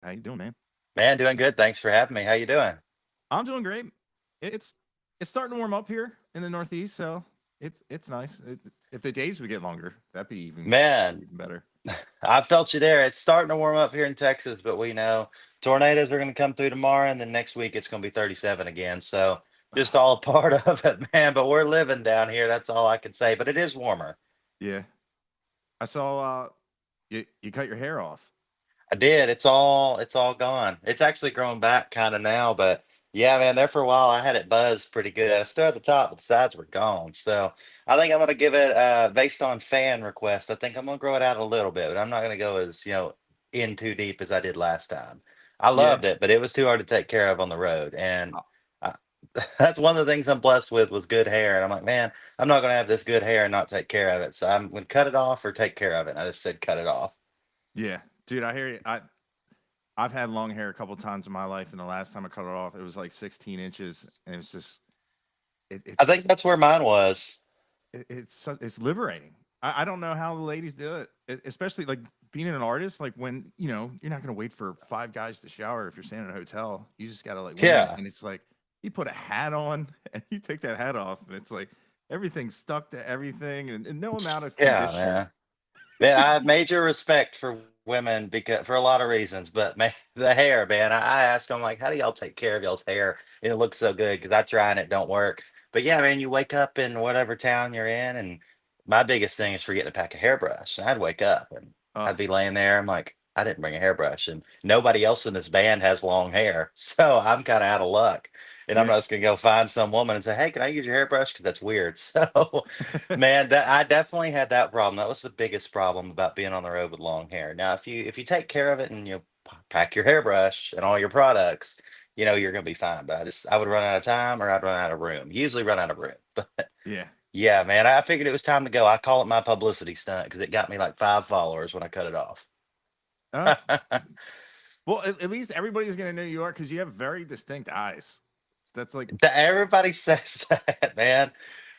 How you doing, man? Man, doing good. Thanks for having me. How you doing? I'm doing great. It's it's starting to warm up here in the Northeast, so it's nice. If the days would get longer, that'd be Man, even better. I felt you there. It's starting to warm up here in Texas, but we know tornadoes are going to come through tomorrow, and then next week it's going to be 37 again. So just all a part of it, man. But we're living down here. That's all I can say. But it is warmer. Yeah, I saw. You cut your hair off. I did. It's all gone. It's actually growing back kind of now, but yeah, man, there for a while I had it buzzed pretty good. I still had the top, but the sides were gone. So I think I'm gonna give it based on fan request. I think I'm gonna grow it out a little bit, but I'm not gonna go as in too deep as I did last time. I Yeah, loved it, but it was too hard to take care of on the road, and uh, I, that's one of the things I'm blessed with was good hair. And I'm like, man, I'm not gonna have this good hair and not take care of it. So I'm gonna cut it off or take care of it. And I just said cut it off. yeah, dude. I hear you. I've had long hair a couple times in my life, and the last time I cut it off, it was like 16 inches, and it was just I think it's that's where mine was. it's liberating. I don't know how the ladies do it, especially like being an artist. Like when you're not gonna wait for five guys to shower if you're staying in a hotel. You just gotta like wing it, Yeah. and it's like you put a hat on and you take that hat off, and it's like everything's stuck to everything, and no amount of Yeah, conditioner. man. Man, I have major respect for women because for a lot of reasons, but man, the hair, man. I ask them like, how do y'all take care of y'all's hair? And it looks so good because I try and it don't work. But yeah, man, you wake up in whatever town you're in, and my biggest thing is forgetting to pack a hairbrush. And I'd wake up and Uh, I'd be laying there. I'm like, I didn't bring a hairbrush, and nobody else in this band has long hair, so I'm kind of out of luck. And I'm yeah, not just gonna go find some woman and say, "Hey, can I use your hairbrush?" Because that's weird. So man, that I definitely had that problem. That was the biggest problem about being on the road with long hair. Now, if you take care of it and pack your hairbrush and all your products, you're gonna be fine. But I would run out of time or I'd run out of room. Usually run out of room. But yeah. yeah, man, I figured it was time to go. I call it my publicity stunt because it got me like 5 followers when I cut it off. Uh, well, at least everybody's gonna know you are because you have very distinct eyes. That's like, Everybody says that, man.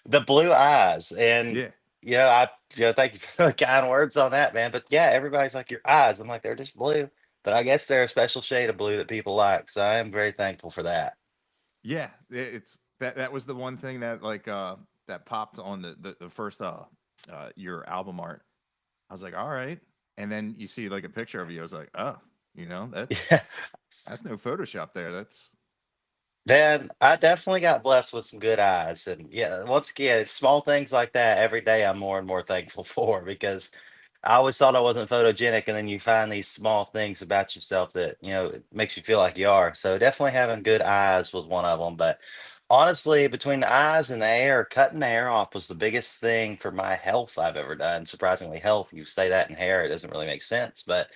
The blue eyes. And yeah, I thank you for the kind words on that, man. But yeah, everybody's like your eyes. I'm like, they're just blue. But I guess they're a special shade of blue that people like. So I am very thankful for that. yeah. It's that was the one thing that like that popped on the first your album art. I was like, all right. And then you see like a picture of you. I was like, oh, Yeah. that's no Photoshop there. That's Man, I definitely got blessed with some good eyes. And yeah, once again, it's small things like that every day I'm more and more thankful for because I always thought I wasn't photogenic. And then you find these small things about yourself that, it makes you feel like you are. So definitely having good eyes was one of them. But honestly, between the eyes and the hair, cutting the hair off was the biggest thing for my health I've ever done. Surprisingly, health, you say that in hair, it doesn't really make sense. But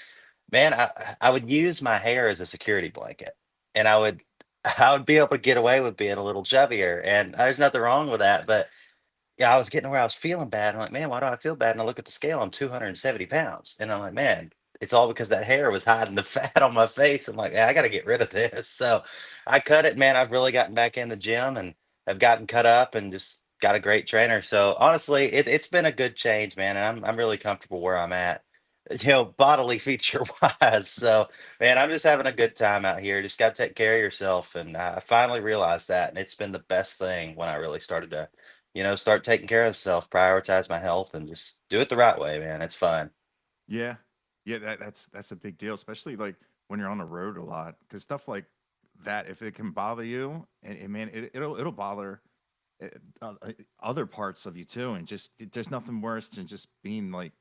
man, I would use my hair as a security blanket, and I would be able to get away with being a little chubbier, and there's nothing wrong with that. But yeah, I was getting to where I was feeling bad. I'm like, man, why do I feel bad? And I look at the scale, I'm 270 pounds, and I'm like, man, it's all because that hair was hiding the fat on my face. I'm like, I got to get rid of this. So I cut it, man. I've really gotten back in the gym and I've gotten cut up and just got a great trainer. So honestly, it's been a good change, man. And I'm really comfortable where I'm at, bodily feature wise. So, man, I'm just having a good time out here. Just got to take care of yourself. And I finally realized that. And it's been the best thing when I really started to, start taking care of self, prioritize my health, and just do it the right way, man. It's fun. yeah, yeah. That's a big deal, especially like when you're on the road a lot, because stuff like that, if it can bother you, and man, it'll bother uh, other parts of you too, and just there's nothing worse than just being like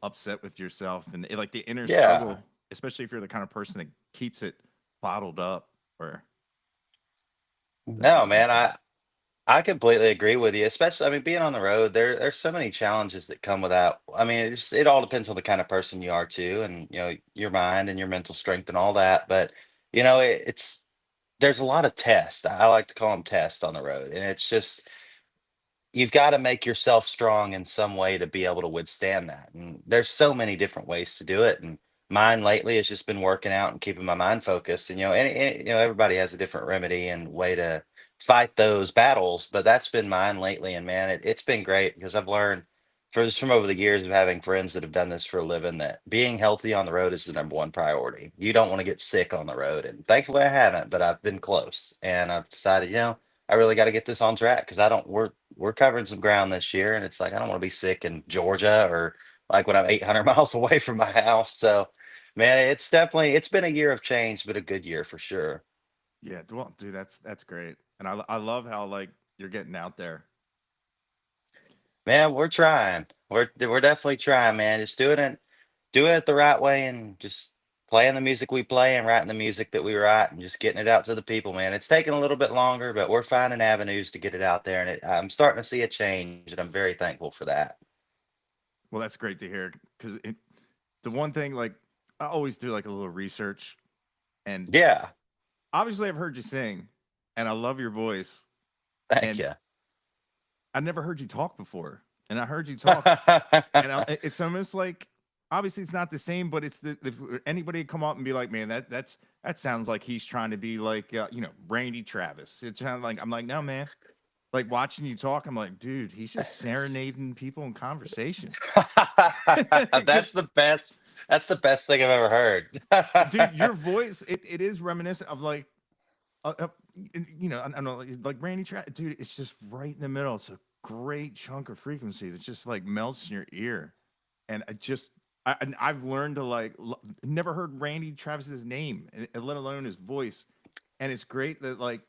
upset with yourself and like the inner Yeah. struggle, especially if you're the kind of person that keeps it bottled up, or that's No, just not man, good. I completely agree with you. Especially, I mean, being on the road, there's so many challenges that come with that. I mean, it all depends on the kind of person you are too, and your mind and your mental strength and all that. But it's there's a lot of tests. I like to call them tests on the road, and it's just you've got to make yourself strong in some way to be able to withstand that. And there's so many different ways to do it. And mine lately has just been working out and keeping my mind focused. And everybody has a different remedy and way to fight those battles, but that's been mine lately. And man, it's been great because I've learned. from over the years of having friends that have done this for a living, that being healthy on the road is the number one priority. You don't want to get sick on the road. And thankfully I haven't, but I've been close. And I've decided, I really got to get this on track because I don't we're covering some ground this year. And it's like I don't want to be sick in Georgia or like when I'm 800 miles away from my house. So man, it's been a year of change, but a good year for sure. Yeah, well, dude, that's great, and I love how like you're getting out there. Man, we're trying. We're definitely trying, man. Just doing it the right way and just playing the music we play and writing the music that we write and just getting it out to the people, man. It's taking a little bit longer, but we're finding avenues to get it out there, and I'm starting to see a change, and I'm very thankful for that. Well, that's great to hear because the one thing like I always do like a little research, and Yeah, obviously I've heard you sing, and I love your voice, thank and you. I never heard you talk before, and I heard you talk, and it's almost like obviously it's not the same, but it's the anybody come up and be like, man, that sounds like he's trying to be like Randy Travis. It's kind of like I'm like, no, man. Like watching you talk, I'm like, dude, he's just serenading people in conversation. That's 'Cause, the best. That's the best thing I've ever heard. dude, your voice it is reminiscent of like I don't know like Randy Travis, dude. It's just right in the middle. It's a great chunk of frequency that just like melts in your ear, and I've learned to like never heard Randy Travis's name, let alone his voice, and it's great that like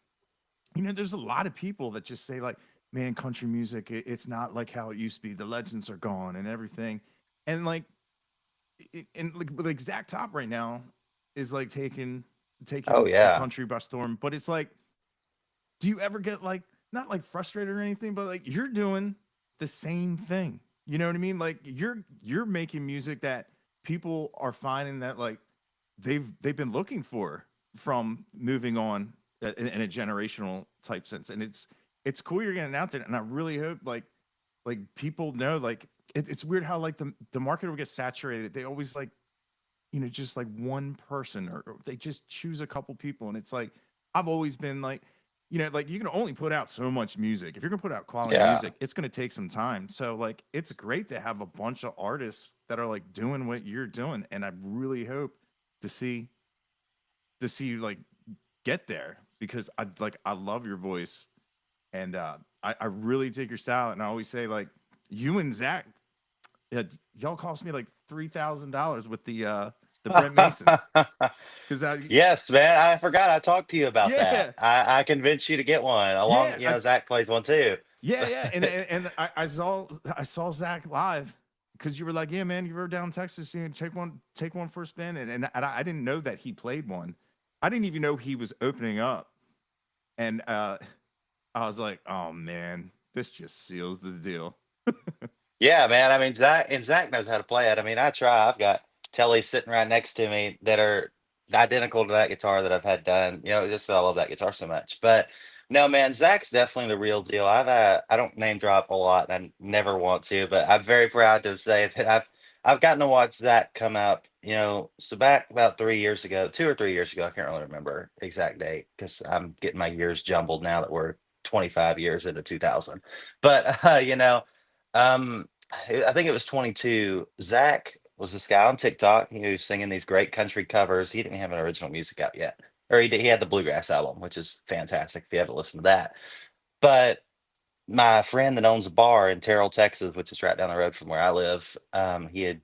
there's a lot of people that just say like, man, country music, it's not like how it used to be. The legends are gone and everything, and like and like Zach Top right now is like Oh taking the yeah. country by storm. But it's like, do you ever get like not like frustrated or anything, but like you're doing the same thing. You know what I mean? Like you're making music that people are finding that like they've been looking for from moving on in a generational type sense, and it's cool you're getting out there, and I really hope like people know like it's weird how like the market will get saturated. They always like just like one person or they just choose a couple people. And it's like, I've always been like, like you can only put out so much music. If you're gonna put out quality Yeah. music, it's gonna take some time. So like it's great to have a bunch of artists that are like doing what you're doing. And I really hope to see you like get there because I love your voice and I really dig your style. And I always say like you and Zach, y'all cost me like $3,000 with the Brent Mason because Yes, man. I forgot I talked to you about that. yeah, I convinced you to get one along, yeah, I, Zach plays one too. yeah, and I saw Zach live because you were like, yeah, man, you were down in Texas, take one for a spin, and I didn't know that he played one. I didn't even know he was opening up, and I was like, oh man, this just seals the deal. Yeah, man. I mean, Zach knows how to play it. I mean, I try. I've got Telly sitting right next to me that are identical to that guitar that I've had done. Just that I love that guitar so much. But no, man, Zach's definitely the real deal. I don't name drop a lot, and I never want to, but I'm very proud to say that I've gotten to watch Zach come up. So back about 3 years ago, 2 or 3 years ago, I can't really remember exact date because I'm getting my years jumbled now that we're 25 years into 2000. But um, I think it was 22. Zach was this guy on TikTok. He was singing these great country covers. He didn't have an original music out yet, or he had the bluegrass album, which is fantastic if you haven't listened to that. But my friend that owns a bar in Terrell, Texas, which is right down the road from where I live, he had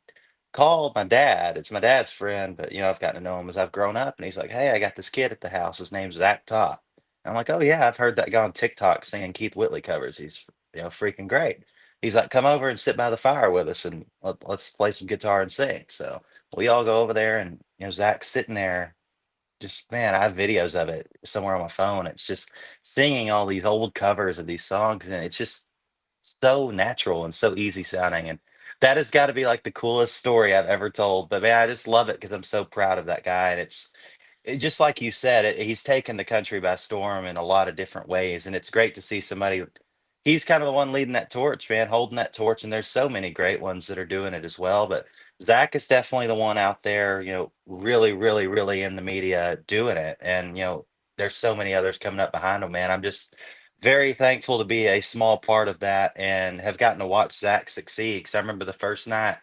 called my dad. It's my dad's friend, but I've gotten to know him as I've grown up. And he's like, "Hey, I got this kid at the house. His name's Zach Top." And I'm like, "Oh yeah, I've heard that guy on TikTok singing Keith Whitley covers. He's freaking great." He's like, "Come over and sit by the fire with us, and let's play some guitar and sing." So we all go over there, and Zach's sitting there. Just man, I have videos of it somewhere on my phone. It's just singing all these old covers of these songs, and it's just so natural and so easy sounding. And that has got to be like the coolest story I've ever told. But man, I just love it because I'm so proud of that guy. And just like you said, he's taken the country by storm in a lot of different ways. And it's great to see somebody, he's kind of the one leading that torch, man, holding that torch. And there's so many great ones that are doing it as well. But Zach is definitely the one out there, really, really, really in the media doing it. And, there's so many others coming up behind him, man. I'm just very thankful to be a small part of that and have gotten to watch Zach succeed. Because I remember the first night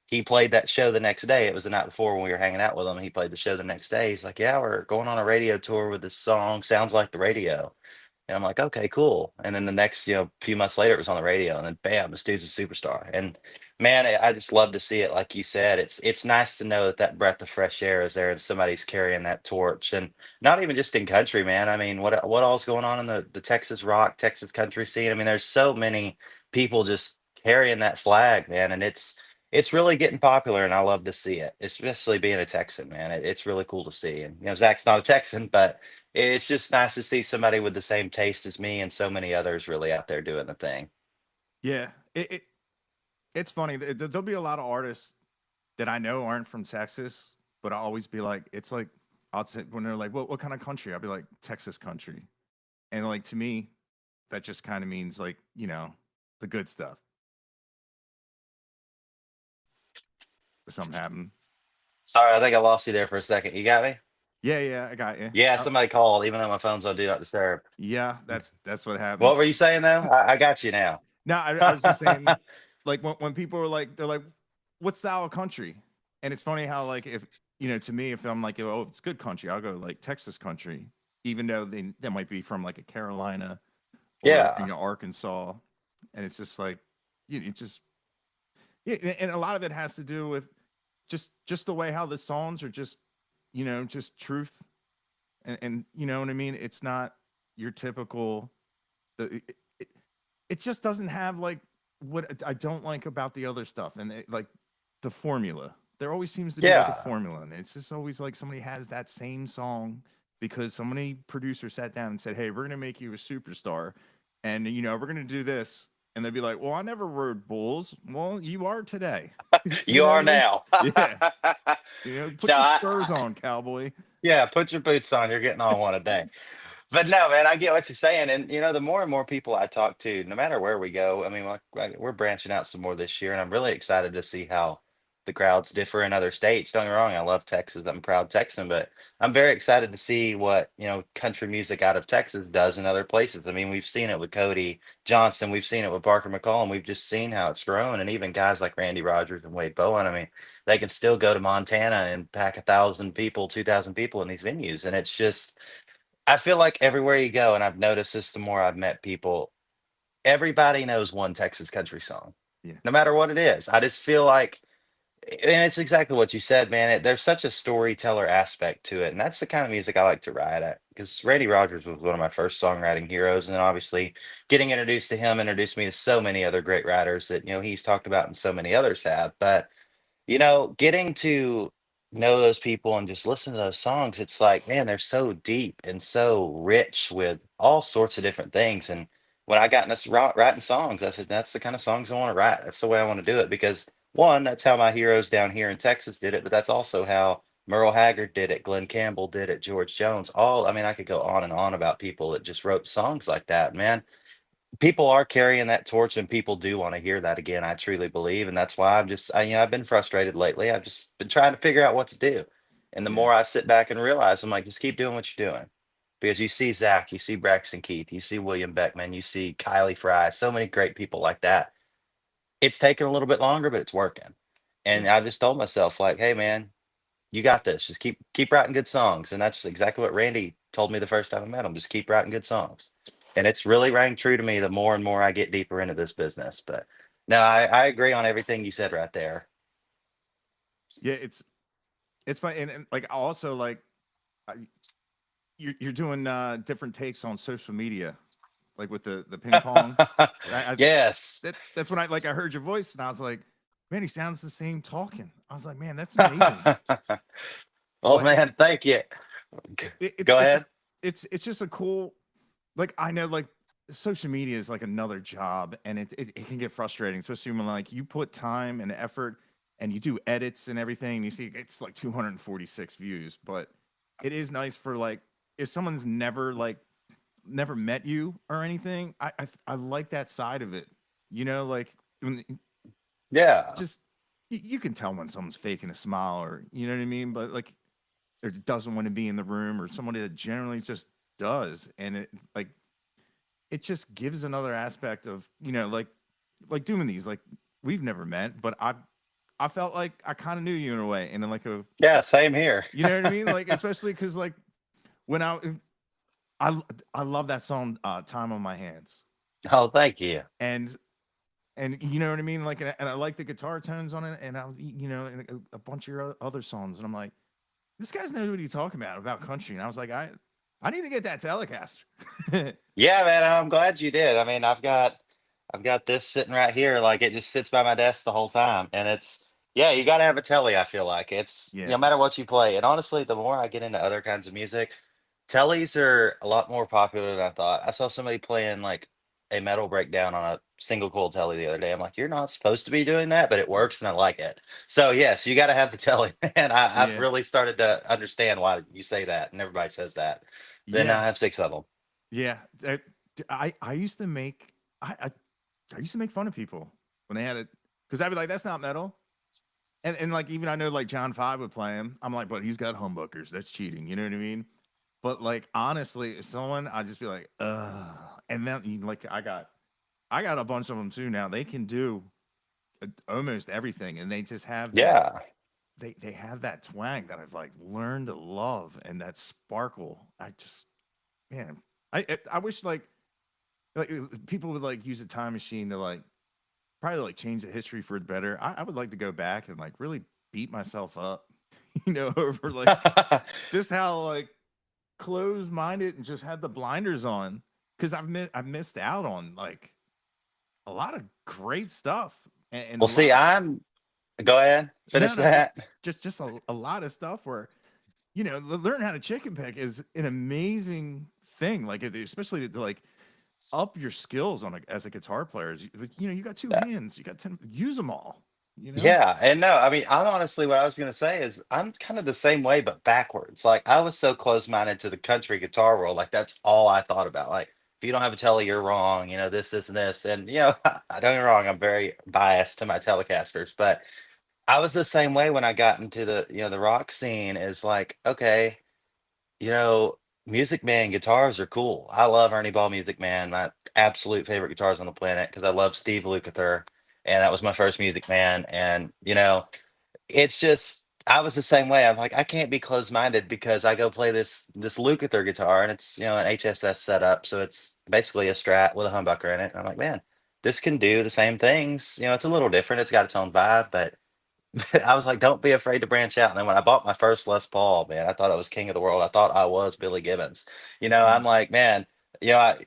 he played that show the next day. It was the night before when we were hanging out with him. He played the show the next day. He's like, "Yeah, we're going on a radio tour with this song. Sounds like the radio." And I'm like, okay, cool. And then the next, few months later, it was on the radio, and then bam, this dude's a superstar. And man, I just love to see it. Like you said, it's nice to know that that breath of fresh air is there, and somebody's carrying that torch. And not even just in country, man. I mean, what all's going on in the Texas rock, Texas country scene? I mean, there's so many people just carrying that flag, man, and it's really getting popular, and I love to see it, especially being a Texan, man. It's really cool to see. And Zach's not a Texan, but it's just nice to see somebody with the same taste as me and so many others really out there doing the thing. Yeah, it's funny. There'll be a lot of artists that I know aren't from Texas, but I'll always be like, it's like I'll say when they're like, what kind of country? I'll be like, Texas country, and like to me, that just kind of means like the good stuff. Something happened. Sorry, I think I lost you there for a second. You got me? Yeah, I got you. Yeah, somebody called, even though my phone's on do not disturb. Yeah, that's what What were happens. you saying though? I got you now. No, I was just saying, like when people are like, they're like, what style of country? And it's funny how like if to me, if I'm like, oh, if it's good country, I'll go like Texas country, even though they might be from like a Carolina or Yeah. Arkansas, and it's just like, it's just and a lot of it has to do with just the way how the songs are just just truth, and you know what I mean. It's not your typical it, it just doesn't have like what I don't like about the other stuff, and like the formula. There always seems to be like a Yeah. formula, and it's just always like somebody has that same song because so many producers sat down and said, "Hey, we're gonna make you a superstar, and we're gonna do this." And they'd be like, "Well, I never rode bulls." Well, you are today. You You know what are I mean? now. Yeah. No, Put your spurs on, cowboy. yeah, put your boots on. You're getting on one a day. But no, man, I get what you're saying. And the more and more people I talk to, no matter where we go, I mean, like, we're branching out some more this year, and I'm really excited to see how the crowds differ in other states. Don't get me wrong, I love Texas. I'm a proud Texan, but I'm very excited to see what, country music out of Texas does in other places. I mean, we've seen it with Cody Johnson, we've seen it with Barker McCollum, we've just seen how it's grown. And even guys like Randy Rogers and Wade Bowen, I mean, they can still go to Montana and pack 1,000 people, 2,000 people in these venues. And it's just, I feel like everywhere you go, and I've noticed this the more I've met people, everybody knows one Texas country song, Yeah. no matter what it is. I just feel like, and it's exactly what you said, man. There's such a storyteller aspect to it, and that's the kind of music I like to write at. Because Randy Rogers was one of my first songwriting heroes, and then obviously getting introduced to him introduced me to so many other great writers that he's talked about, and so many others have. But getting to know those people and just listen to those songs, it's like, man, they're so deep and so rich with all sorts of different things. And when I got in this writing songs, I said, that's the kind of songs I want to write. That's the way I want to do it because one, that's how my heroes down here in Texas did it, but that's also how Merle Haggard did it, Glenn Campbell did it, George Jones. I mean, I could go on and on about people that just wrote songs like that, man. People are carrying that torch and people do want to hear that again. I truly believe. And that's why I've been frustrated lately. I've just been trying to figure out what to do. And the Yeah. more I sit back and realize, I'm like, just keep doing what you're doing. Because you see Zach, you see Braxton Keith, you see William Beckman, you see Kylie Fry, so many great people like that. It's taken a little bit longer, but it's working. And Yeah. I just told myself, like, hey man, you got this. Just keep writing good songs. And that's exactly what Randy told me the first time I met him. Just keep writing good songs. And it's really rang true to me the more and more I get deeper into this business. But no, I agree on everything you said right there. Yeah, it's fun, and like also like I, you're doing different takes on social media, like with the ping pong. I Yes. that's when I heard your voice and I was like, man, he sounds the same talking. I was like, man, that's amazing. Oh But man, thank you. it's Go it's a ahead. it's just a cool, like I know like social media is like another job, and it can get frustrating, especially when like you put time and effort and you do edits and everything and you see it's like 246 views. But it is nice for like if someone's never met you or anything. I like that side of it. Like when Yeah. just you can tell when someone's faking a smile, or you know what I mean. But like doesn't want to be in the room, or somebody that generally just does, and it like it just gives another aspect of, like doing these, like we've never met, but I felt like I kind of knew you in a way, and in like Yeah, same here. you know what I mean? Like, especially because like when I I love that song, "Time on My Hands," Oh, thank you. and you know what I mean? Like, and I like the guitar tones on it, and and a bunch of your other songs, and I'm like, this guy's knows what he's talking about country, and I was like, I need to get that Telecaster. Yeah, man, I'm glad you did. I mean, I've got this sitting right here, like it just sits by my desk the whole time. And it's yeah, you gotta have a telly, I feel like. It's Yeah, no matter what you play. And honestly, the more I get into other kinds of music, tellies are a lot more popular than I thought. I saw somebody playing like a metal breakdown on a single coil telly the other day. I'm like, you're not supposed to be doing that, but it works and I like it. So yes, you gotta have the telly. And I've yeah, really started to understand why you say that, and everybody says that. Then now yeah, I have six of them. yeah. I used to make I used to make fun of people when they had it, because I'd be like, that's not metal. And like, even I know like John Five would play him. I'm like, but he's got humbuckers. That's cheating. You know what I mean? But like, honestly, someone I'd just be like, and then like I got a bunch of them too now. They can do almost everything, and they just have that. Yeah. They have that twang that I've like learned to love, and that sparkle. I just, man, I wish like people would like use a time machine to like probably like change the history for the better. I would like to go back and like really beat myself up, over like just how like closed minded and just had the blinders on, because I've missed out on like a lot of great stuff, and a Well, see, lot of go ahead, no finish no just that. just a lot of stuff where learn how to chicken pick is an amazing thing. Like especially to like up your skills on as a guitar player. You got two Yeah. hands, you got 10, use them all. You know? Yeah, and no, I mean, I'm honestly what I was gonna say is I'm kind of the same way, but backwards. Like I was so close-minded to the country guitar world, like that's all I thought about. Like if you don't have a telly, you're wrong. This, and this, and I don't get me wrong, I'm very biased to my Telecasters, but I was the same way when I got into the rock scene. Is like, okay, you know, Music Man guitars are cool. I love Ernie Ball Music Man, my absolute favorite guitars on the planet because I love Steve Lukather, and that was my first Music Man. And it's just I was the same way. I'm like, I can't be closed-minded because I go play this Lukather guitar, and it's an HSS setup, so it's basically a Strat with a humbucker in it. And I'm like, man, this can do the same things. It's a little different. It's got its own vibe, but I was like, don't be afraid to branch out. And then when I bought my first Les Paul, man, I thought I was king of the world. I thought I was Billy Gibbons. I'm Mhm. like, man, you know, I,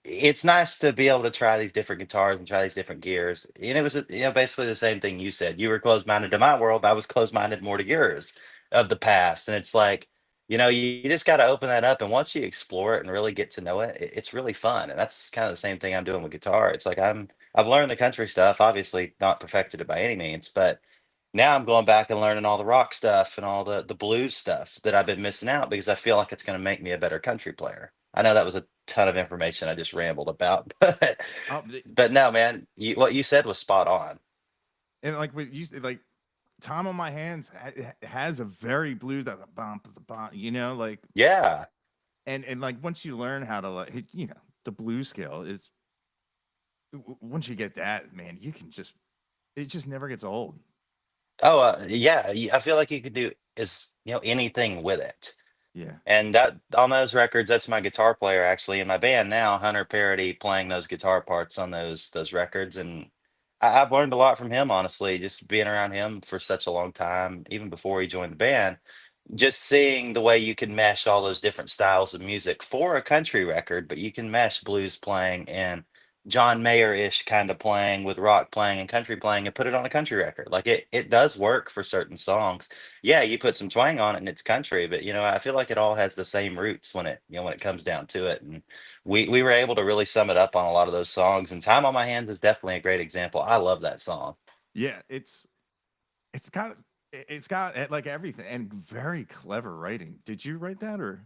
it's nice to be able to try these different guitars and try these different gears. And it was, basically the same thing you said. You were closed minded to my world. I was closed minded more to yours of the past. And it's like, you just got to open that up. And once you explore it and really get to know it, it's really fun. And that's kind of the same thing I'm doing with guitar. It's like I've learned the country stuff, obviously not perfected it by any means, but now I'm going back and learning all the rock stuff and all the blues stuff that I've been missing out because I feel like it's going to make me a better country player. I know that was a ton of information I just rambled about, but Oh, no, man, what you said was spot on. and like with you like Time on My Hands has a very blues, that bump the bump, like, Yeah. and like once you learn how to like the blues scale is, once you get that, man, you can just, it just never gets old. Oh, yeah. I feel like you could do is anything with it. Yeah. And that on those records, that's my guitar player actually in my band now, Hunter Parody, playing those guitar parts on those records. And I've learned a lot from him, honestly, just being around him for such a long time, even before he joined the band. Just seeing the way you can mesh all those different styles of music for a country record, but you can mesh blues playing and John Mayer-ish kind of playing with rock playing and country playing and put it on a country record. Like it does work for certain songs. Yeah, you put some twang on it and it's country, but I feel like it all has the same roots when it comes down to it. And we were able to really sum it up on a lot of those songs. And Time on My Hands is definitely a great example. I love that song. Yeah, it's got it's got like everything, and very clever writing. Did you write that, or?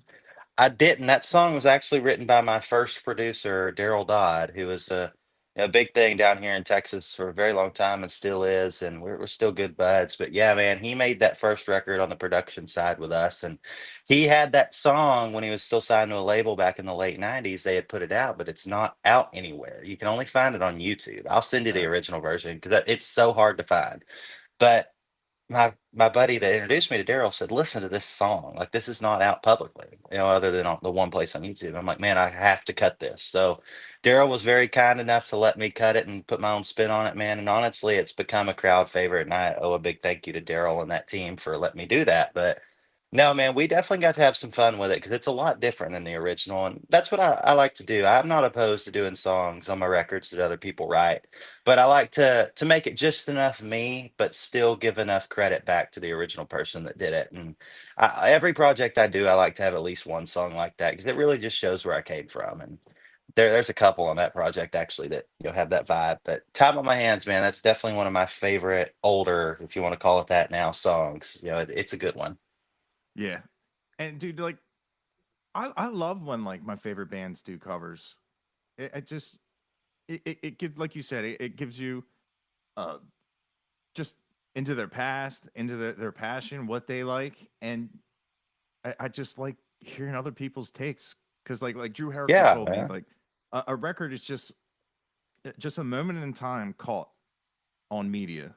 I didn't. That song was actually written by my first producer, Daryl Dodd, who was a a big thing down here in Texas for a very long time and still is, and we're still good buds. But yeah, man, he made that first record on the production side with us, and he had that song when he was still signed to a label back in the late '90s. They had put it out, but it's not out anywhere. You can only find it on YouTube. I'll send you the original version because it's so hard to find. But my buddy that introduced me to Daryl said, "Listen to this song. Like this is not out publicly, other than on the one place on YouTube." I'm like, "Man, I have to cut this." So Daryl was very kind enough to let me cut it and put my own spin on it, man. And honestly, it's become a crowd favorite, and I owe a big thank you to Daryl and that team for letting me do that. But no, man, we definitely got to have some fun with it because it's a lot different than the original, and that's what I like to do. I'm not opposed to doing songs on my records that other people write, but I like to make it just enough me, but still give enough credit back to the original person that did it. And every project I do, I like to have at least one song like that because it really just shows where I came from. And there's a couple on that project actually that have that vibe. But "Time on My Hands," man, that's definitely one of my favorite older, if you want to call it that now, songs. It's a good one. Yeah. And dude, like I love when like my favorite bands do covers. It just it gives, like you said, it gives you uh just into their past, into their passion, what they like, and I just like hearing other people's takes because like Drew Harricker Yeah, told me man. like a record is just a moment in time caught on media,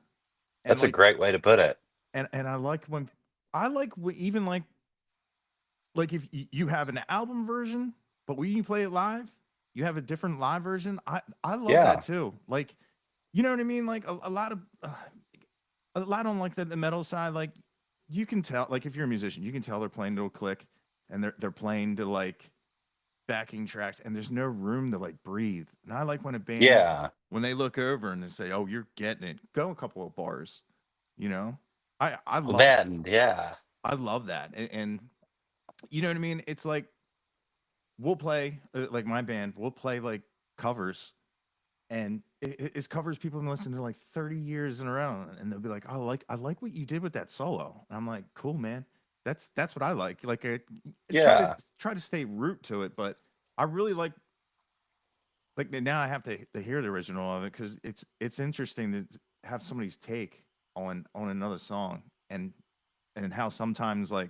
and That's a like great way to put it. and I like when even like if you have an album version, but when you play it live, you have a different live version. I love that Yeah. too. Like, you know what I mean? Like a lot on like the metal side. Like you can tell, like if you're a musician, you can tell they're playing to a click, and they're playing to like backing tracks, and there's no room to like breathe. And I like when a band Yeah. when they look over and they say, "Oh, you're getting it. Go a couple of bars." You know, I love Man, yeah. I love that, and you know what I mean. It's like we'll play like my band. We'll play like covers, and it's covers people have been listening to like 30 years in a row, and they'll be like, "Oh, I like what you did with that solo." And I'm like, "Cool, man. That's what I like." Like I Yeah. try to stay root to it, but I really like now I have to hear the original of it because it's interesting to have somebody's take on another song, and how sometimes like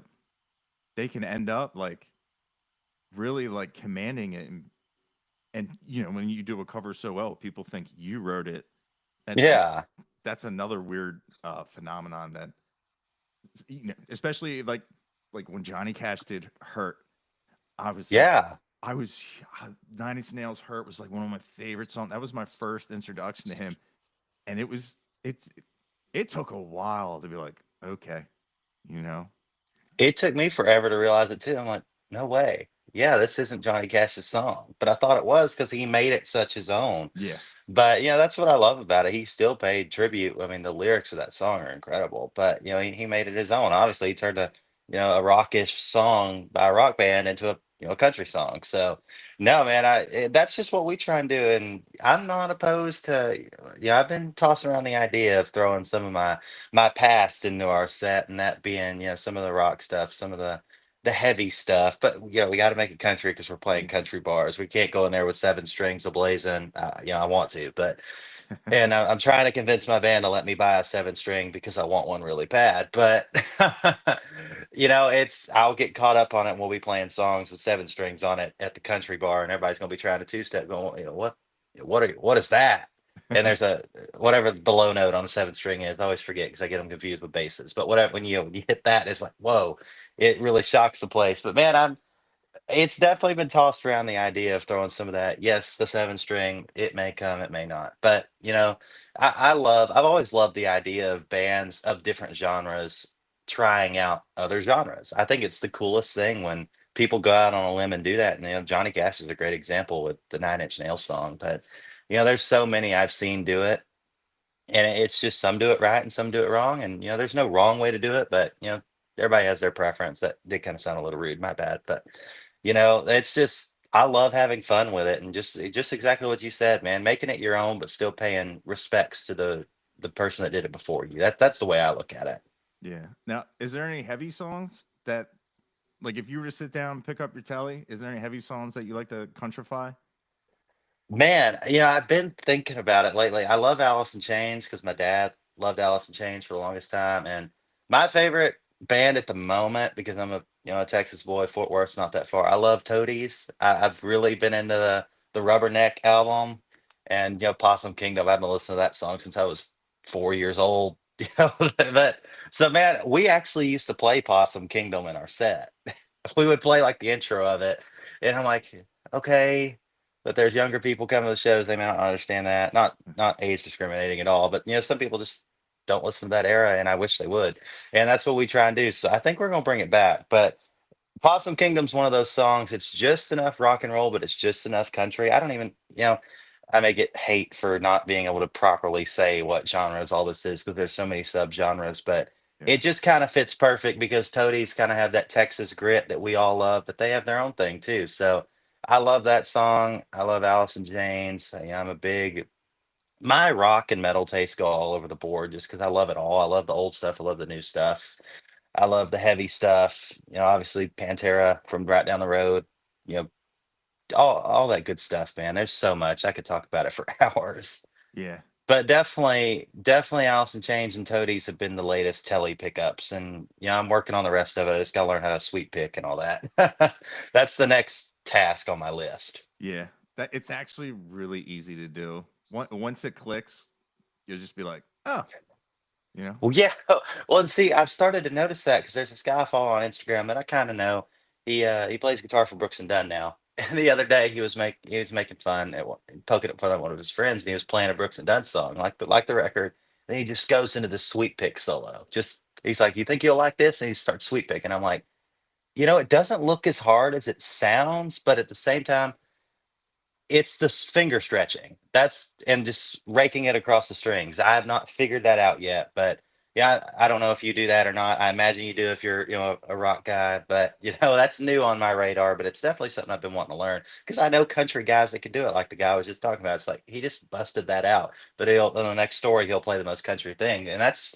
they can end up like really like commanding it, and when you do a cover so well, people think you wrote it. That's Yeah. that's another weird phenomenon that especially like when Johnny Cash did "Hurt." I was just Yeah. I was Nine Inch Nails "Hurt" was like one of my favorite songs. That was my first introduction to him, and it took a while to be like, okay, you know, It took me forever to realize it too. I'm like, "No way. Yeah, this isn't Johnny Cash's song." But I thought it was because he made it such his own. yeah, But, that's what I love about it. He still paid tribute. I mean, the lyrics of that song are incredible, but, he made it his own. Obviously, he turned a rockish song by a rock band into a country song. So, no, man, that's just what we try and do. And I'm not opposed to, I've been tossing around the idea of throwing some of my past into our set, and that being, some of the rock stuff, some of the heavy stuff. But we got to make it country because we're playing yeah. country bars. We can't go in there with seven strings ablazing. I want to, but and I'm trying to convince my band to let me buy a seven string because I want one really bad. But I'll get caught up on it. And we'll be playing songs with seven strings on it at the country bar, and everybody's gonna be trying to two step, going, what is that? And there's a whatever the low note on a seven string is. I always forget because I get them confused with basses. But whatever, when you hit that, it's like whoa, it really shocks the place. But man, it's definitely been tossed around the idea of throwing some of that. Yes, the seven string, it may come, it may not. But, I've always loved the idea of bands of different genres trying out other genres. I think it's the coolest thing when people go out on a limb and do that. And, Johnny Cash is a great example with the Nine Inch Nails song. But, there's so many I've seen do it. And it's just some do it right and some do it wrong. And, there's no wrong way to do it. But, everybody has their preference. That did kind of sound a little rude. My bad. But, it's just I love having fun with it and just exactly what you said, man, making it your own, but still paying respects to the person that did it before you. That's the way I look at it. Yeah. Now, is there any heavy songs that, like, if you were to sit down and pick up your telly, is there any heavy songs that you like to countrify? Man, I've been thinking about it lately. I love Alice in Chains because my dad loved Alice in Chains for the longest time. And my favorite band at the moment, because I'm a Texas boy, Fort Worth's not that far. I love Toadies. I've really been into the Rubberneck album and Possum Kingdom. I've been listening to that song since I was 4 years old. But so man, we actually used to play Possum Kingdom in our set. We would play like the intro of it, and I'm like, okay, but there's younger people coming to the shows, they may not understand that. Not age discriminating at all, but some people just don't listen to that era, and I wish they would. And that's what we try and do. So I think we're gonna bring it back. But Possum Kingdom's one of those songs. It's just enough rock and roll, but it's just enough country. I don't even, I may get hate for not being able to properly say what genres all this is because there's so many subgenres, but Yeah. it just kind of fits perfect because Toadies kind of have that Texas grit that we all love, but they have their own thing too. So I love that song. I love Alice in Chains. I'm a big my rock and metal tastes go all over the board just because I love it all. I love the old stuff. I love the new stuff. I love the heavy stuff. Obviously Pantera from right down the road. You know, all that good stuff, man. There's so much I could talk about it for hours. Yeah. But definitely Alice in Chains and Toadies have been the latest telly pickups, and I'm working on the rest of it. I just gotta learn how to sweep pick and all that. That's the next task on my list. Yeah. That it's actually really easy to do. Once it clicks, you'll just be like, oh, you know? Well, yeah. Well, and see, I've started to notice that because there's this guy I follow on Instagram that I kind of know. He plays guitar for Brooks and Dunn now. And the other day he was making fun poking at fun at one of his friends, and he was playing a Brooks and Dunn song like the record. Then he just goes into the sweep pick solo. Just he's like, "You think you'll like this?" And he starts sweep picking. I'm like, it doesn't look as hard as it sounds, but at the same time, it's the finger stretching. That's and just raking it across the strings. I have not figured that out yet, but yeah, I don't know if you do that or not. I imagine you do if you're, a rock guy, but that's new on my radar, but it's definitely something I've been wanting to learn because I know country guys that can do it, like the guy I was just talking about. It's like he just busted that out, but he'll in the next story he'll play the most country thing, and that's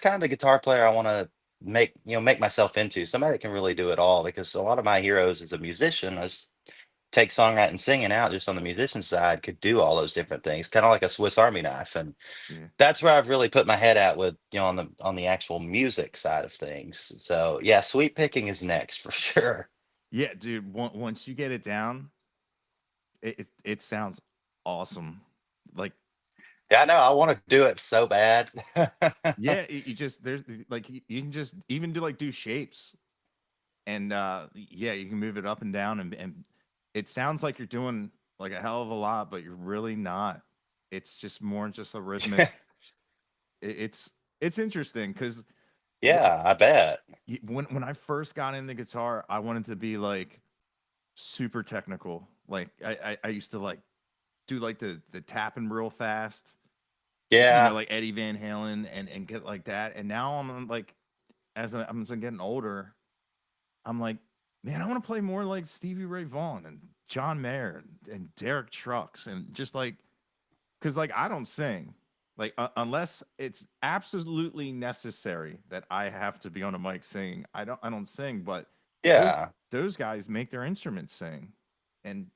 kind of the guitar player I want to make myself into somebody that can really do it all because a lot of my heroes as a musician is take songwriting singing out just on the musician side could do all those different things kind of like a Swiss army knife, and Yeah. that's where I've really put my head at with on the actual music side of things. So yeah, sweep picking is next for sure. Yeah, dude. Once you get it down, it sounds awesome. Like, Yeah, I know, I want to do it so bad. yeah, you just there's like you can just even do shapes, and yeah, you can move it up and down, and it sounds like you're doing like a hell of a lot, but you're really not. It's just a rhythmic. It's interesting because Yeah, I bet. when I first got into guitar, I wanted to be like super technical. Like I used to like do like the tapping real fast, Yeah. like Eddie Van Halen and get like that. And now I'm like, as I'm getting older, I'm like, man, I want to play more like Stevie Ray Vaughan and John Mayer and Derek Trucks and just like, because like I don't sing, like unless it's absolutely necessary that I have to be on a mic singing. I don't sing, but those Yeah. those guys make their instruments sing, and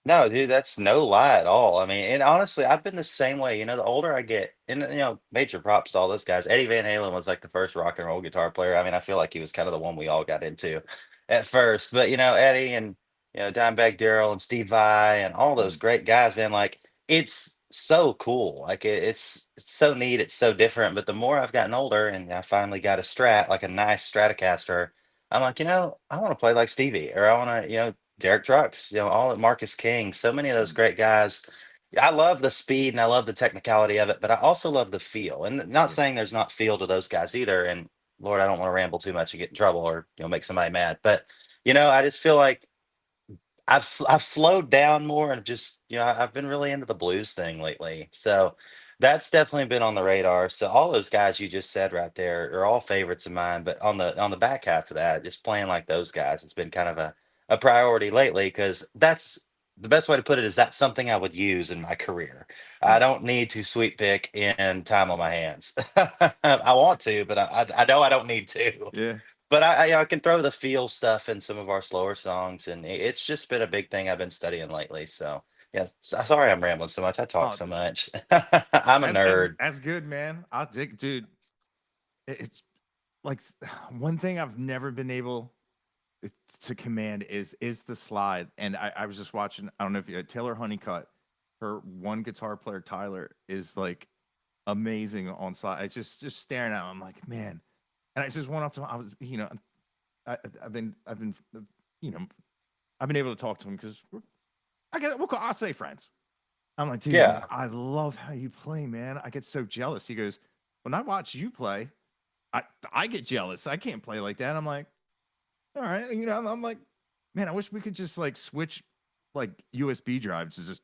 No, dude, that's no lie at all. I mean, and honestly, I've been the same way. The older I get, and major props to all those guys. Eddie Van Halen was like the first rock and roll guitar player. I mean, I feel like he was kind of the one we all got into at first. But Eddie and Dimebag Darrell and Steve Vai and all those mm, great guys, man, like it's so cool. Like it's so neat. It's so different. But the more I've gotten older, and I finally got a Strat, like a nice Stratocaster, I'm like, I want to play like Stevie, or I want to, Derek Trucks, all at Marcus King, so many of those mm, great guys. I love the speed and I love the technicality of it, but I also love the feel. And not yeah, saying there's not feel to those guys either. And Lord, I don't want to ramble too much and get in trouble or make somebody mad. But I just feel like I've slowed down more and just I've been really into the blues thing lately. So that's definitely been on the radar. So all those guys you just said right there are all favorites of mine. But on the back half of that, just playing like those guys, it's been kind of a priority lately because that's the best way to put it is that's something I would use in my career. I yeah, don't need to sweep pick in time on my hands. I want to, but I know I don't need to. yeah. But I can throw the feel stuff in some of our slower songs, and it's just been a big thing I've been studying lately. So Yes. Sorry, I'm rambling so much. I talk Oh, so much. I'm a nerd. that's good, man. I'll dig, dude. It's like one thing I've never been able to command is the slide. And I was just watching. I don't know if you Taylor Honeycutt, her one guitar player Tyler is like amazing on slide. I just staring at him. I'm like, man. And I just went up to him. I was, I've been, you know, I've been able to talk to him because I'll say friends. I'm like, dude, man, Yeah. I love how you play, man. I get so jealous. He goes, when I watch you play, I I get jealous. I can't play like that. I'm like, all right, I'm like, man, I wish we could just like switch like USB drives to just,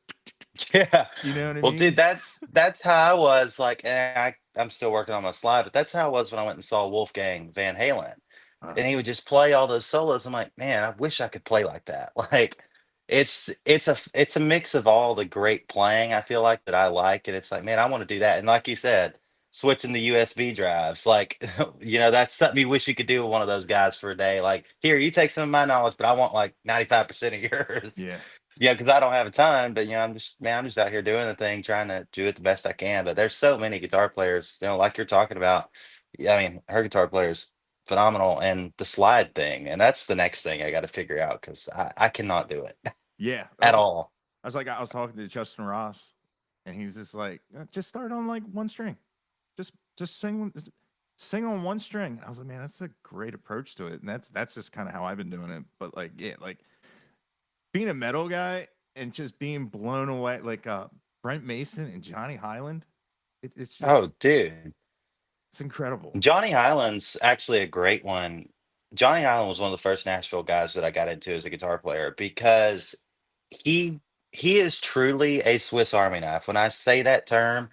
Yeah. you know what I Well, dude, mean? that's how I was like, and I'm still working on my slide, but that's how I was when I went and saw Wolfgang Van Halen. Uh, And he would just play all those solos. I'm like, man, I wish I could play like that. Like it's a mix of all the great playing I feel like that I like. And it's like, man, I want to do that. And like you said, switching the USB drives, like, that's something you wish you could do with one of those guys for a day. Like, here, you take some of my knowledge, but I want like 95% of yours. yeah, Yeah, because I don't have a ton, but I'm just out here doing the thing, trying to do it the best I can. But there's so many guitar players, like you're talking about. Yeah, I mean, her guitar player is phenomenal, and the slide thing, and that's the next thing I got to figure out because I cannot do it yeah. at all. I was talking to Justin Ross, and he's just like, just start on like one string, just sing on one string. I was like, man, that's a great approach to it, and that's just kind of how I've been doing it. But like, yeah, like being a metal guy and just being blown away, like Brent Mason and Johnny Highland, it's just Oh, dude, it's incredible. Johnny Highland's actually a great one. Johnny Highland was one of the first Nashville guys that I got into as a guitar player because he he is truly a Swiss Army knife. When I say that term,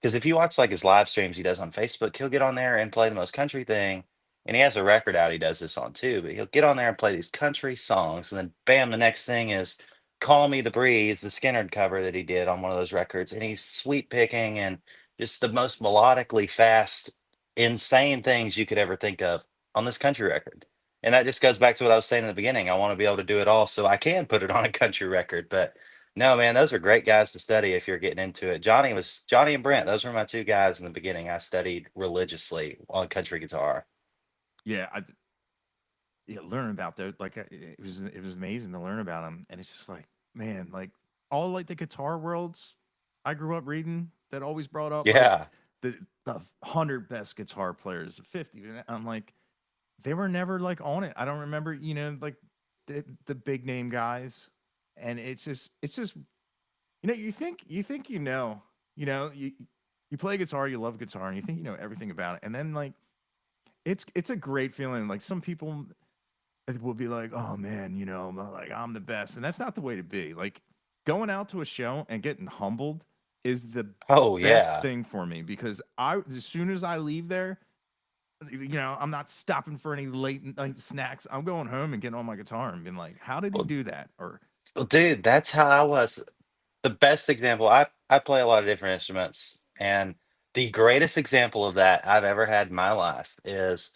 because if you watch like his live streams he does on Facebook, he'll get on there and play the most country thing. And he has a record out he does this on too, but he'll get on there and play these country songs. And then bam, the next thing is Call Me the Breeze, the Skinner cover that he did on one of those records. And he's sweet picking and just the most melodically fast, insane things you could ever think of on this country record. And that just goes back to what I was saying in the beginning. I want to be able to do it all so I can put it on a country record. But no, man, those are great guys to study if you're getting into it. Johnny and Brent. Those were my two guys in the beginning. I studied religiously on country guitar. Yeah, learn about that. Like it was amazing to learn about them, and it's just like, man, like all like the guitar worlds I grew up reading that always brought up like Yeah. the 100 best guitar players, the 50. And I'm like, they were never like on it. I don't remember, like the big name guys, and it's just you think you play guitar, you love guitar, and you think you know everything about it, and then like it's a great feeling. Like some people will be like, "Oh man, like I'm the best," and that's not the way to be. Like going out to a show and getting humbled is the Oh best yeah. thing for me because as soon as I leave there, I'm not stopping for any late night snacks. I'm going home and getting on my guitar and being like, "How did he Well, do that?" Or dude, that's how I was. The best example. I play a lot of different instruments, and the greatest example of that I've ever had in my life is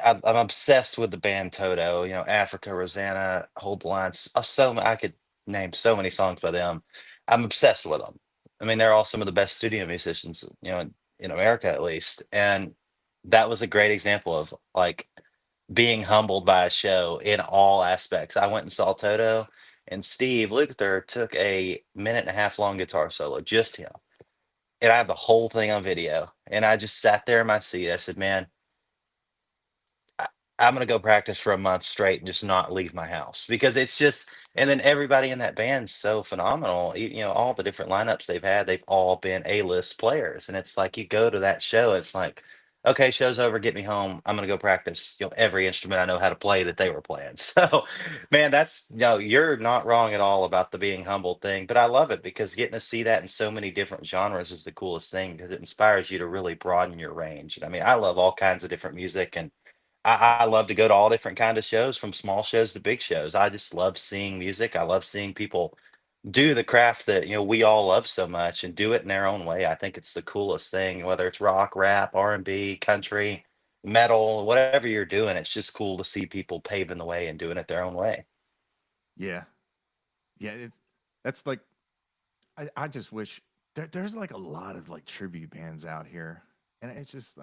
I'm obsessed with the band Toto. Africa, Rosanna, Hold the Lines. I could name so many songs by them. I'm obsessed with them. I mean, they're all some of the best studio musicians, in America at least. And that was a great example of like being humbled by a show in all aspects. I went and saw Toto, and Steve Lukather took a minute and a half long guitar solo, just him. And I have the whole thing on video. And I just sat there in my seat. I said, man, I, I'm gonna go practice for a month straight and just not leave my house because it's just. And then everybody in that band's so phenomenal. All the different lineups they've all been A-list players, and it's like you go to that show, it's like, okay, show's over, get me home. I'm gonna go practice. Every instrument I know how to play that they were playing. So, man, that's no, you're not wrong at all about the being humble thing. But I love it because getting to see that in so many different genres is the coolest thing because it inspires you to really broaden your range. And I mean, I love all kinds of different music and I love to go to all different kind of shows, from small shows to big shows. I just love seeing music. I love seeing people do the craft that we all love so much and do it in their own way. I think it's the coolest thing, whether it's rock, rap, R&B, country, metal, whatever you're doing. It's just cool to see people paving the way and doing it their own way. yeah, yeah, That's like I just wish there's like a lot of like tribute bands out here, and it's just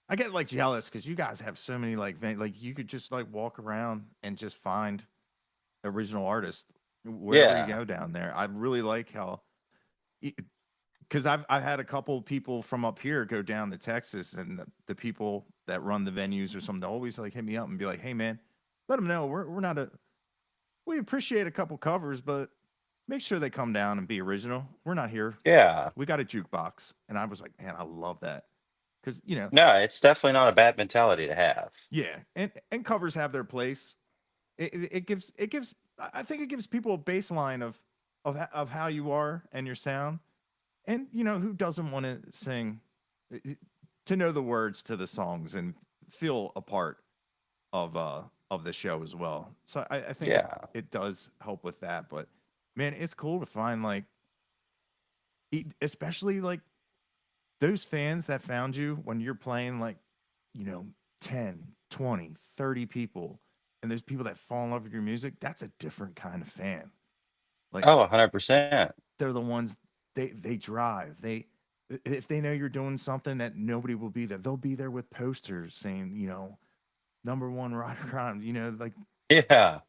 I get like jealous because you guys have so many like you could just like walk around and just find original artists wherever you Yeah. go down there. I really like how because I've had a couple people from up here go down to Texas, and the people that run the venues or something, they always like hit me up and be like, "Hey man, let them know we're not a we appreciate a couple covers, but make sure they come down and be original. We're not here. Yeah. We got a jukebox." And I was like, "Man, I love that." Because No, it's definitely not a bad mentality to have. yeah, and covers have their place. It gives I think it gives people a baseline of how you are and your sound. And who doesn't want to sing, to know the words to the songs and feel a part of the show as well. So I think Yeah. it does help with that. But man, it's cool to find like especially like those fans that found you when you're playing like, you know, 10, 20, 30 people, and there's people that fall in love with your music. That's a different kind of fan. Like Oh, 100%. they're the ones they drive. They if they know you're doing something that nobody will be there, they'll be there with posters saying, number one Ryder Grimes, like Yeah.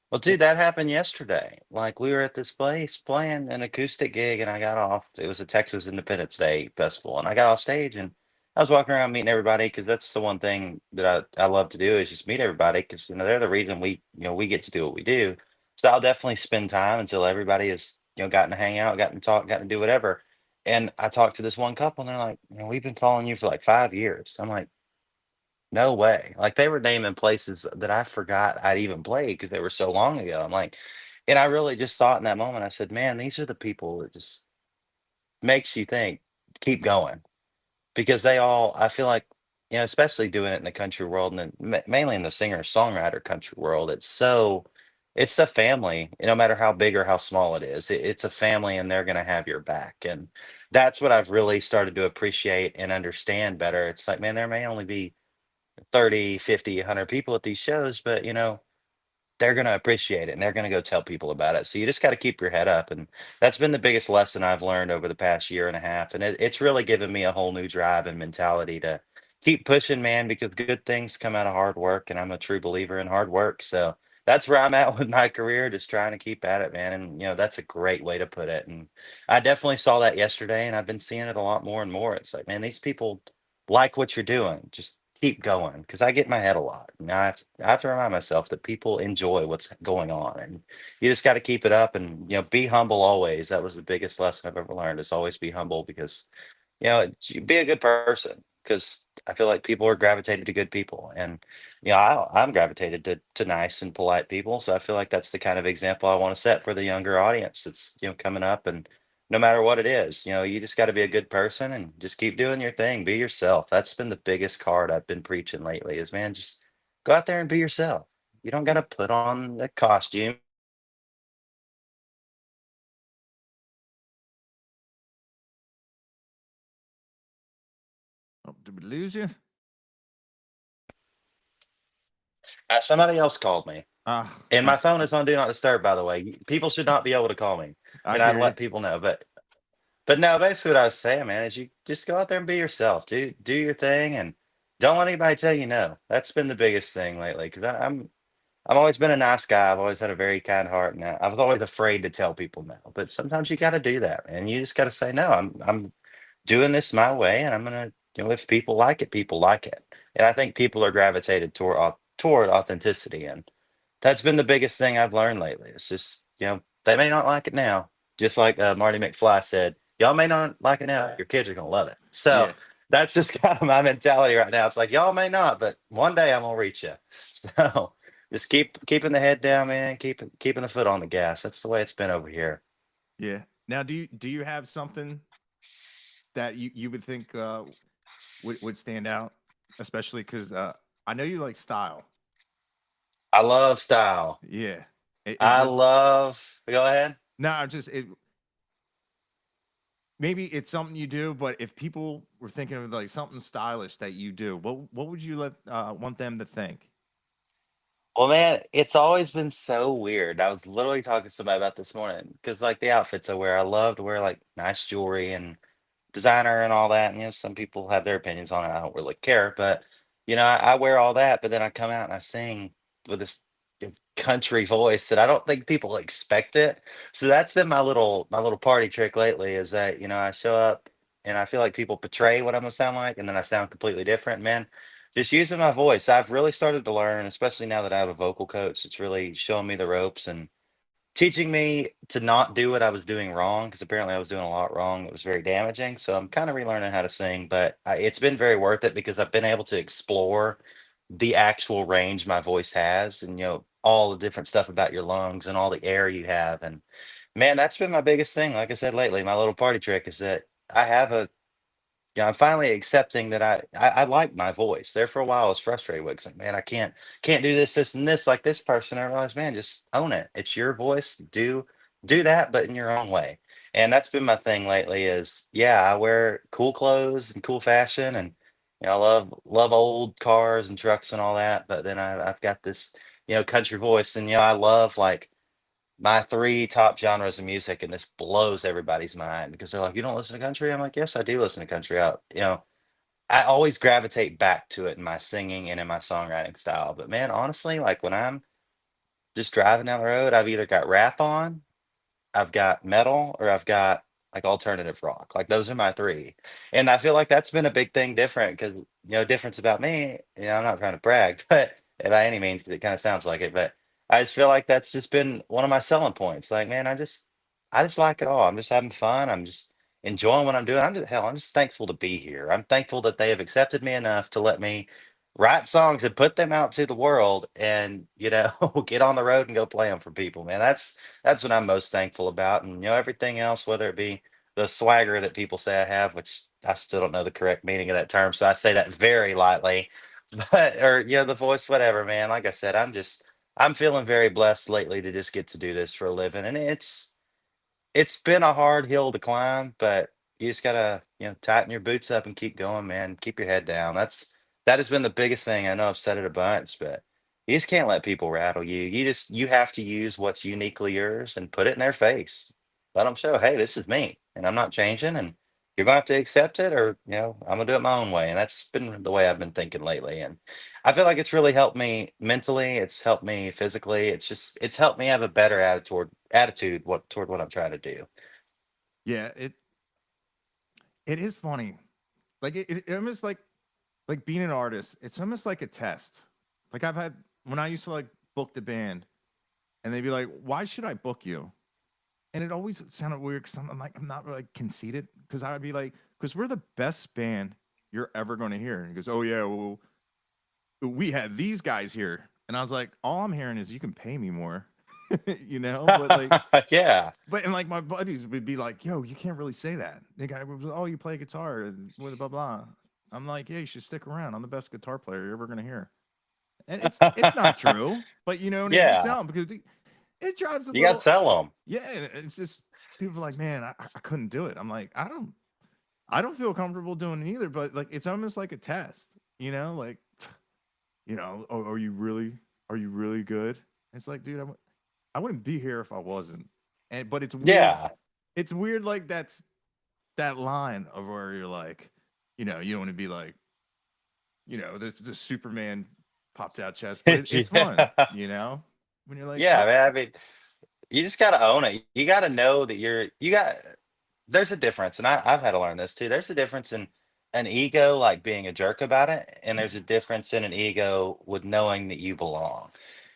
Well, it, dude, that happened yesterday. Like we were at this place playing an acoustic gig and I got off. It was a Texas Independence Day festival and I got off stage and I was walking around meeting everybody because that's the one thing that I love to do is just meet everybody because they're the reason we get to do what we do. So I'll definitely spend time until everybody has gotten to hang out, gotten to talk, gotten to do whatever. And I talked to this one couple and they're like, we've been following you for like 5 years. I'm like, no way. Like, they were naming places that I forgot I'd even played because they were so long ago. I'm like and I really just thought in that moment, I said, "Man, these are the people that just makes you think, keep going." Because they all I feel like, especially doing it in the country world and then mainly in the singer-songwriter country world, it's a family, no matter how big or how small it is. It's a family and they're gonna have your back. And that's what I've really started to appreciate and understand better. It's like, man, there may only be 30, 50, 100 people at these shows, but they're gonna appreciate it and they're gonna go tell people about it. So you just got to keep your head up. And that's been the biggest lesson I've learned over the past year and a half. And it's really given me a whole new drive and mentality to keep pushing, man, because good things come out of hard work. And I'm a true believer in hard work. So that's where I'm at with my career, just trying to keep at it, man. And that's a great way to put it. And I definitely saw that yesterday and I've been seeing it a lot more and more. It's like, man, these people like what you're doing. Just keep going because I get in my head a lot. And I have to remind myself that people enjoy what's going on, and you just got to keep it up and be humble always. That was the biggest lesson I've ever learned is always be humble because be a good person because I feel like people are gravitated to good people, and I'm gravitated to nice and polite people. So I feel like that's the kind of example I want to set for the younger audience that's coming up, and no matter what it is, you just got to be a good person and just keep doing your thing, be yourself. That's been the biggest card I've been preaching lately is man, just go out there and be yourself. You don't got to put on a costume. You don't got to put on a persona. Just be yourself. Just be you. oh, did we lose you? Somebody else called me. Ah, And my phone is on do not disturb, by the way. People should not be able to call me. I And I'd hear you. let people know. But no, basically what I was saying, man, is you just go out there and be yourself. Do your thing and don't let anybody tell you no. That's been the biggest thing lately. Because I've always been a nice guy. I've always had a very kind heart, and I was always afraid to tell people no. But sometimes you got to do that, man. You just got to say no. I'm doing this my way, and I'm gonna. If people like it, people like it. And I think people are gravitated toward authenticity, and that's been the biggest thing I've learned lately. It's just, they may not like it now. Just like Marty McFly said, y'all may not like it now. Your kids are going to love it. So Yeah, that's just kind of my mentality right now. It's like, y'all may not, but one day I'm going to reach you. So just keeping the head down, man. Keeping the foot on the gas. That's the way it's been over here. yeah. Now, do you have something that you would think would stand out, especially because I know you like style. I love style. Yeah. Is I there love, go ahead. no? I'm just maybe it's something you do, but if people were thinking of like something stylish that you do, what would you let want them to think? Well, man, it's always been so weird. I was literally talking to somebody about this morning because, like, the outfits I wear, I love to wear like nice jewelry and designer and all that. And, some people have their opinions on it. I don't really care, but I wear all that, but then I come out and I sing with this country voice that I don't think people expect it. So that's been my little party trick lately is that, I show up and I feel like people portray what I'm gonna sound like, and then I sound completely different, man. Just using my voice. I've really started to learn, especially now that I have a vocal coach. It's really showing me the ropes and teaching me to not do what I was doing wrong, because apparently I was doing a lot wrong. It was very damaging. So I'm kind of relearning how to sing, but it's been very worth it because I've been able to explore the actual range my voice has, and all the different stuff about your lungs and all the air you have. And man, that's been my biggest thing. Like I said lately, my little party trick is that I have a yeah, I'm finally accepting that I like my voice. There for a while, I was frustrated with, 'cause like, man, I can't do this, and this like this person. I realized, man, just own it. It's your voice. Do that, but in your own way. And that's been my thing lately. Is yeah, I wear cool clothes and cool fashion, and I love old cars and trucks and all that. But then I've got this country voice, and I love like my 3 top genres of music, and this blows everybody's mind because they're like, "You don't listen to country?" I'm like, "Yes, I do listen to country." I always gravitate back to it in my singing and in my songwriting style. But man, honestly, like when I'm just driving down the road, I've either got rap on, I've got metal, or I've got like alternative rock. Like those are my 3. And I feel like that's been a big thing different because, difference about me, I'm not trying to brag, but by any means, 'cause it kind of sounds like it, but I just feel like that's just been one of my selling points. Like, man, I just like it all. I'm just having fun. I'm just enjoying what I'm doing. I'm just thankful to be here. I'm thankful that they have accepted me enough to let me write songs and put them out to the world and, get on the road and go play them for people, man. That's what I'm most thankful about. And everything else, whether it be the swagger that people say I have, which I still don't know the correct meaning of that term, so I say that very lightly. But or the voice, whatever, man. Like I said, I'm feeling very blessed lately to just get to do this for a living. And it's been a hard hill to climb, but you just gotta, tighten your boots up and keep going, man. Keep your head down. That has been the biggest thing. I know I've said it a bunch, but you just can't let people rattle you. You have to use what's uniquely yours and put it in their face. Let them show, hey, this is me, and I'm not changing, and you're gonna have to accept it, or I'm gonna do it my own way. And that's been the way I've been thinking lately. And I feel like it's really helped me mentally. It's helped me physically. It's helped me have a better attitude toward what I'm trying to do. Yeah, it is funny. Like it almost like being an artist. It's almost like a test. Like I've had when I used to like book the band, and they'd be like, "Why should I book you?" And it always sounded weird because I'm like, I'm not really conceited because I would be like, because we're the best band you're ever going to hear. And he goes, "Oh yeah, well, we had these guys here," and I was like, all I'm hearing is you can pay me more, But like, Yeah. and like my buddies would be like, "Yo, you can't really say that." The guy was, "Oh, you play guitar and blah blah blah." I'm like, "Yeah, you should stick around. I'm the best guitar player you're ever gonna hear." And it's not true, but and if you Yeah. sell them because it drives a You got to little, sell them. yeah. It's just people are like, "Man, I couldn't do it." I'm like, I don't feel comfortable doing it either. But like, it's almost like a test, like, "Oh, are you really good?" It's like, dude, I wouldn't be here if I wasn't. But it's weird. Yeah. It's weird, like that line of where you're like, you don't want to be like, the Superman popped out chest, but it's fun, Yeah. when you're like, Yeah, man. I mean, you just got to own it. You got to know that there's a difference. And I've had to learn this too. There's a difference in an ego, like being a jerk about it. And there's a difference in an ego with knowing that you belong.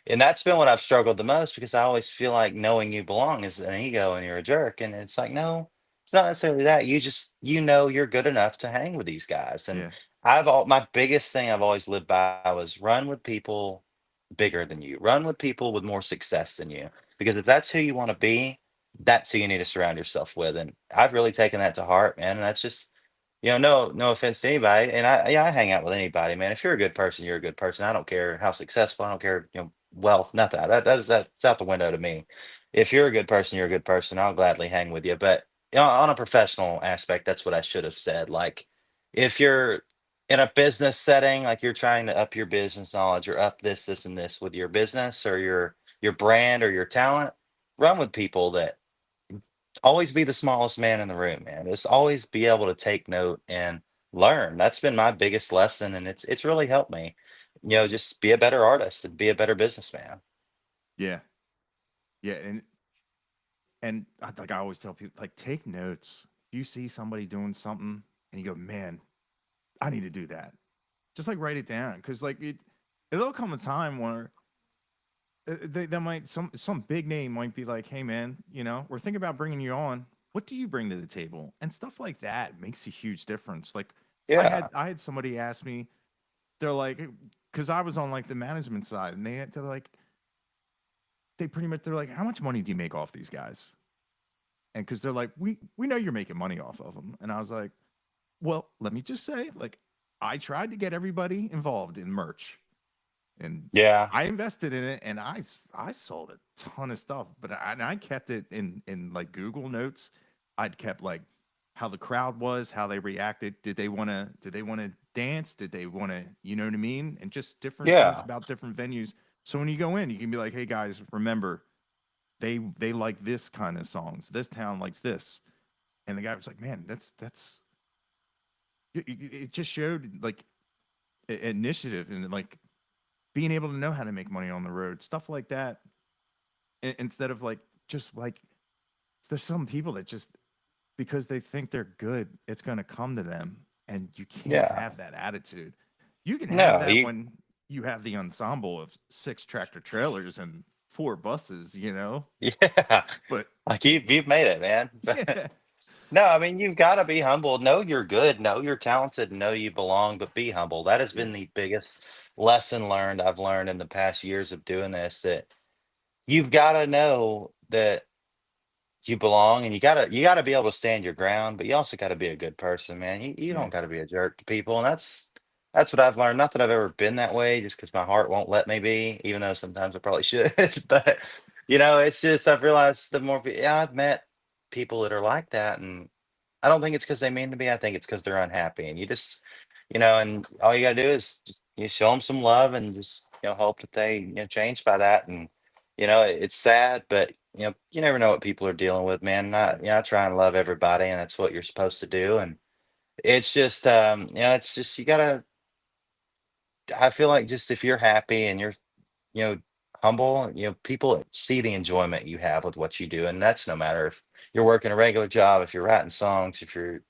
And that's been what I've struggled the most because I always feel like knowing you belong is an ego and you're a jerk. And it's like, no, it's not necessarily that. You're good enough to hang with these guys. And yeah, my biggest thing I've always lived by was run with people bigger than you, run with people with more success than you. Because if that's who you want to be, that's who you need to surround yourself with. And I've really taken that to heart, man. And that's just, no offense to anybody. And I hang out with anybody, man. If you're a good person, you're a good person. I don't care how successful, I don't care, wealth, nothing. That's out the window to me. If you're a good person, you're a good person. I'll gladly hang with you. But on a professional aspect, that's what I should have said. Like, if you're in a business setting, like you're trying to up your business knowledge or up this, and this with your business or your brand or your talent, run with people that always be the smallest man in the room, man. Just always be able to take note and learn. That's been my biggest lesson, and it's really helped me. Just be a better artist and be a better businessman. Yeah. Yeah. And like I always tell people, like, take notes. If you see somebody doing something and you go, man, I need to do that. Just like write it down. Cause like it'll come a time where they might, some big name might be like, hey man, we're thinking about bringing you on. What do you bring to the table? And stuff like that makes a huge difference. Like Yeah, I had somebody ask me, they're like, because I was on like the management side, and they're like, they're like, how much money do you make off these guys? And because they're like, we know you're making money off of them, and I was like, well, let me just say, like, I tried to get everybody involved in merch, and yeah, I invested in it, and I sold a ton of stuff, but I kept it in like Google Notes. I'd kept like how the crowd was, how they reacted. Did they want to dance? Did they want to, you know what I mean? And just different things yeah, about different venues. So when you go in, you can be like, hey guys, remember they like this kind of songs. This town likes this. And the guy was like, man, that's it just showed like initiative and like being able to know how to make money on the road, stuff like that. Instead of like just like there's some people that just because they think they're good, it's going to come to them, and you can't yeah. have that attitude. You can have No, that you, when you have the ensemble of 6 tractor trailers and 4 buses, yeah, but like you've made it, man. yeah, No, I mean, you've got to be humble. Know you're good. Know you're talented. Know you belong, but be humble. That has yeah, been the biggest lesson learned I've learned in the past years of doing this. That you've got to know that you belong, and you gotta be able to stand your ground, but you also got to be a good person, man. You yeah, don't got to be a jerk to people, and that's what I've learned. Not that I've ever been that way, just because my heart won't let me be, even though sometimes I probably should. But it's just I've realized yeah, I've met people that are like that, and I don't think it's because they mean to be. I think it's because they're unhappy, and you just and all you gotta do is you show them some love and just hope that they change by that. And it's sad, but you never know what people are dealing with, man. And yeah, I try and love everybody, and that's what you're supposed to do. And it's just it's just you gotta. I feel like just if you're happy and you're you know, humble, people see the enjoyment you have with what you do. And that's no matter if you're working a regular job, if you're writing songs, if you're,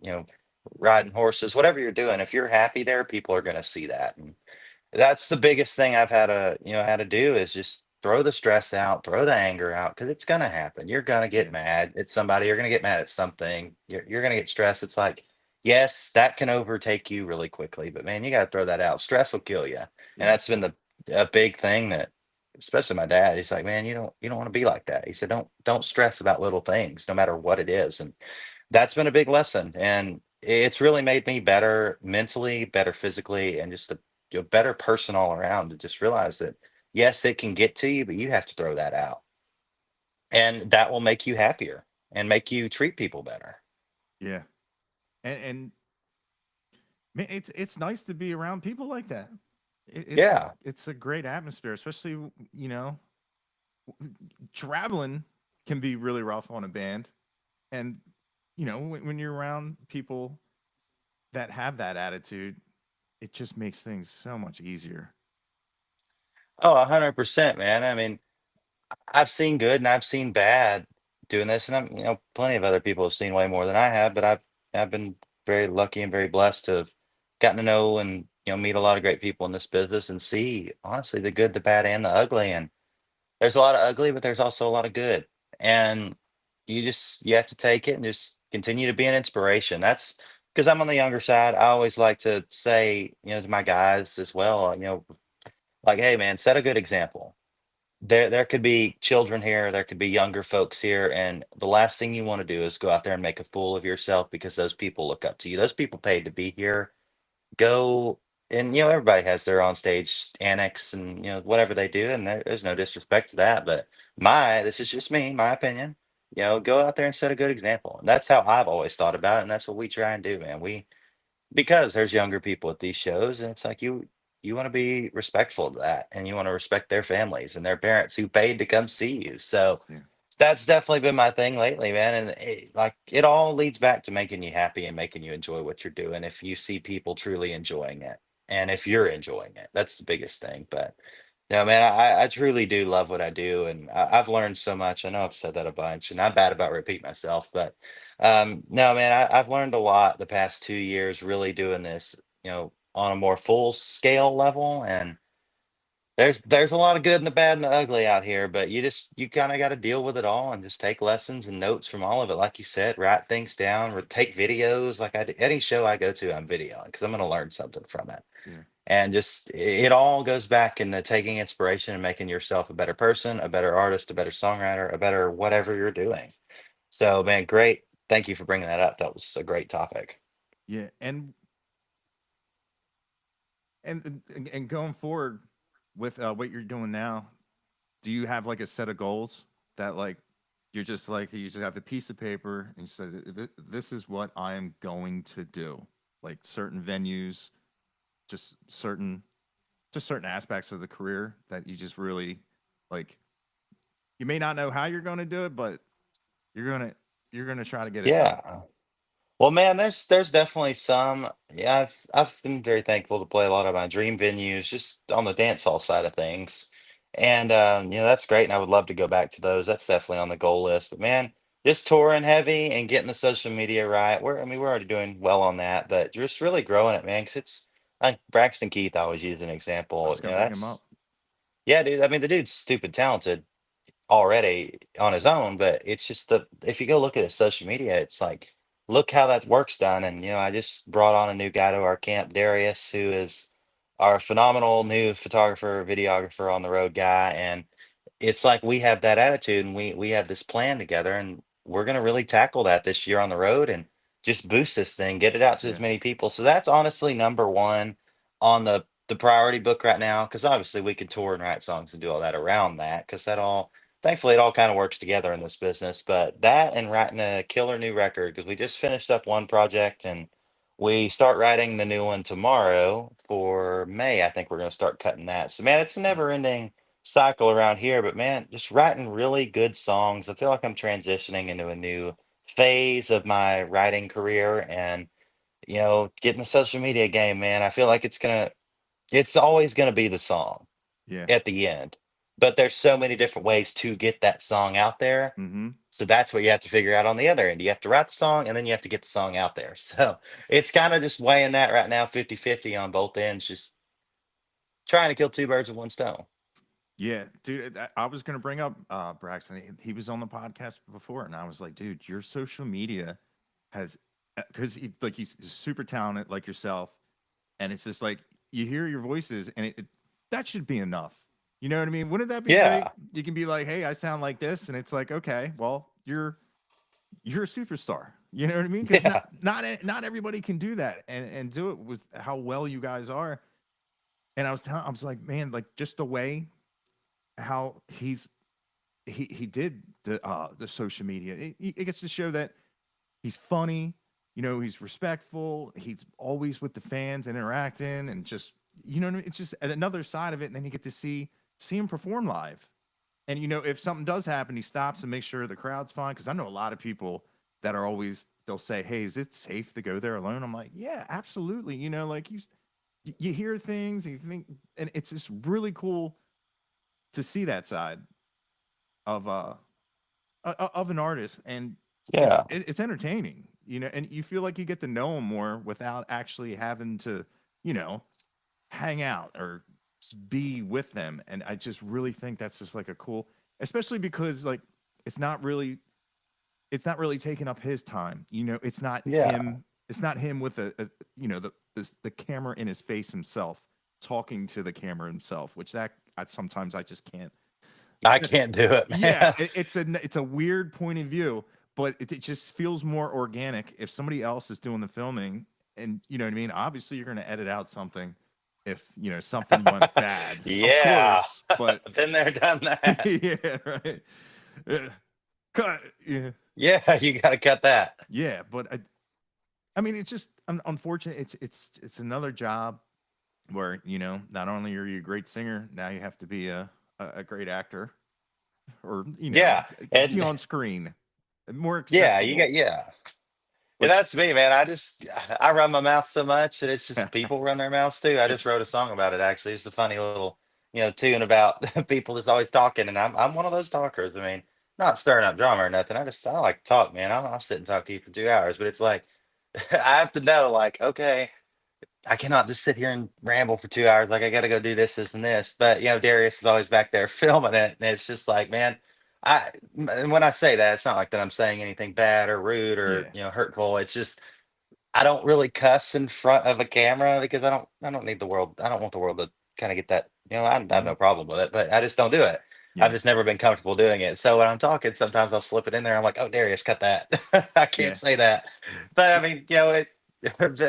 riding horses, whatever you're doing, if you're happy there, people are going to see that. And that's the biggest thing I've had to do is just throw the stress out, throw the anger out, because it's going to happen. You're going to get yeah, mad at somebody. You're going to get mad at something. You're going to get stressed. It's like, yes, that can overtake you really quickly, but man, you got to throw that out. Stress will kill you. And yeah, that's been a big thing that, especially my dad, he's like, man, you don't want to be like that. He said, don't stress about little things, no matter what it is. And that's been a big lesson. And it's really made me better mentally, better physically, and just a better person all around to just realize that, yes, it can get to you, but you have to throw that out. And that will make you happier and make you treat people better. yeah. And man, it's nice to be around people like that. It, it's Yeah. it's a great atmosphere, especially traveling can be really rough on a band, and when you're around people that have that attitude, it just makes things so much easier. Oh, 100%, man. I mean, I've seen good and I've seen bad doing this, and plenty of other people have seen way more than I have. But I've been very lucky and very blessed to have gotten to know and meet a lot of great people in this business and see honestly the good, the bad, and the ugly. And there's a lot of ugly, but there's also a lot of good. And you have to take it and just continue to be an inspiration. That's because I'm on the younger side. I always like to say, to my guys as well, like, hey man, set a good example. There could be children here, there could be younger folks here, and the last thing you want to do is go out there and make a fool of yourself because those people look up to you. Those people paid to be here. Go and everybody has their on stage annex and whatever they do, and there's no disrespect to that, but my this is just me, my opinion. Go out there and set a good example. And that's how I've always thought about it, and that's what we try and do, man. because there's younger people at these shows, and it's like you want to be respectful to that, and you want to respect their families and their parents who paid to come see you. So Yeah. that's definitely been my thing lately, man. And like it all leads back to making you happy and making you enjoy what you're doing. If you see people truly enjoying it, and if you're enjoying it, that's the biggest thing. But no, man, I truly do love what I do, and I've learned so much. I know I've said that a bunch, and I'm bad about repeat myself, but no, man, I've learned a lot the past 2 years really doing this, on a more full scale level. And there's a lot of good and the bad and the ugly out here, but you kind of got to deal with it all and just take lessons and notes from all of it. Like you said, write things down, or take videos. Like any show I go to, I'm videoing because I'm going to learn something from it. Yeah. And just it all goes back into taking inspiration and making yourself a better person, a better artist, a better songwriter, a better whatever you're doing. So, man, great. Thank you for bringing that up. That was a great topic. Yeah. And going forward with what you're doing now, do you have like a set of goals that like you're just like you just have a piece of paper and you say this is what I am going to do, like certain venues, just certain aspects of the career that you just really like. You may not know how you're going to do it, but you're gonna you're gonna try to get it done. Yeah. Well, man, there's definitely some. Yeah, I've been very thankful to play a lot of my dream venues just on the dance hall side of things. And that's great. And I would love to go back to those. That's definitely on the goal list. But man, just touring heavy and getting the social media right. We're already doing well on that, but just really growing it, man. Because it's like Braxton Keith, I always use an I example. was gonna bring him up. Yeah, dude. I mean, the dude's stupid talented already on his own, but it's just if you go look at his social media, it's like, look how that work's done. And I just brought on a new guy to our camp, Darius, who is our phenomenal new photographer, videographer, on the road guy. And it's like we have that attitude, and we have this plan together, and we're going to really tackle that this year on the road and just boost this thing, get it out to as Yeah, many people. So that's honestly number one on the priority book right now, because obviously we can tour and write songs and do all that around that, because that all, thankfully, it all kind of works together in this business. But that and writing a killer new record, because we just finished up one project and we start writing the new one tomorrow for May. I think we're going to start cutting that. So man, it's a nice. never ending cycle around here. But man, just writing really good songs. I feel like I'm transitioning into a new phase of my writing career. And getting the social media game, man, I feel like it's always gonna be the song Yeah. at the end. But there's so many different ways to get that song out there. Mm-hmm. So that's what you have to figure out on the other end. You have to write the song, and then you have to get the song out there. So it's kind of just weighing that right now, 50-50 on both ends, just trying to kill two birds with one stone. Yeah, dude. I was gonna bring up Braxton. He was on the podcast before, and I was like, dude, your social media has because he's super talented like yourself, and it's just like you hear your voices, and that should be enough. You know what I mean? Wouldn't that be great? Yeah. You can be like, hey, I sound like this, and it's like, okay, well, you're a superstar. You know what I mean? Because Yeah. not everybody can do that and do it with how well you guys are. And I was like, man, like just the way how he did the social media. It gets to show that he's funny, he's respectful, he's always with the fans interacting and just it's just another side of it. And then you get to see him perform live. And if something does happen, he stops and makes sure the crowd's fine. Because I know a lot of people that are always they'll say, "Hey, is it safe to go there alone?" I'm like, "Yeah, absolutely." Like you hear things and you think, and it's just really cool to see that side of of an artist, and Yeah. it's entertaining, and you feel like you get to know him more without actually having to, you know, hang out or be with them. And I just really think that's just like a cool, especially because like it's not really it's not really taking up his time. It's not Yeah. him. It's not him with the camera in his face himself talking to the camera himself, which sometimes I just can't. I can't do it, Yeah, man. it's a weird point of view, but it just feels more organic if somebody else is doing the filming, and you know what I mean. Obviously, you're going to edit out something if something went bad, of Yeah. course. But Been there, done that. yeah, right. Yeah. Cut. Yeah, Yeah, you gotta cut that. yeah. But I mean, it's just unfortunate. It's another job where not only are you a great singer, now you have to be a great actor, or Yeah, be and on screen, more yeah, you accessible. got yeah. Yeah, Which that's me, man. I run my mouth so much that it's just people run their mouths too. I just wrote a song about it actually. It's a funny little, tune about people that's always talking, and I'm one of those talkers. I mean, not stirring up drama or nothing. I like to talk, man. I'll sit and talk to you for 2 hours, but it's like I have to know, like, okay, I cannot just sit here and ramble for 2 hours. Like I got to go do this, this, and this. But Darius is always back there filming it, and it's just like, man, and when I say that, it's not like that I'm saying anything bad or rude or yeah, hurtful. It's just I don't really cuss in front of a camera because I don't need the world. I don't want the world to kind of get that. I have hmm no problem with it, but I just don't do it. I've yeah, just never been comfortable doing it. So when I'm talking, sometimes I'll slip it in there. I'm like, "Oh, Darius, cut that. I can't yeah, say that." But I mean, it.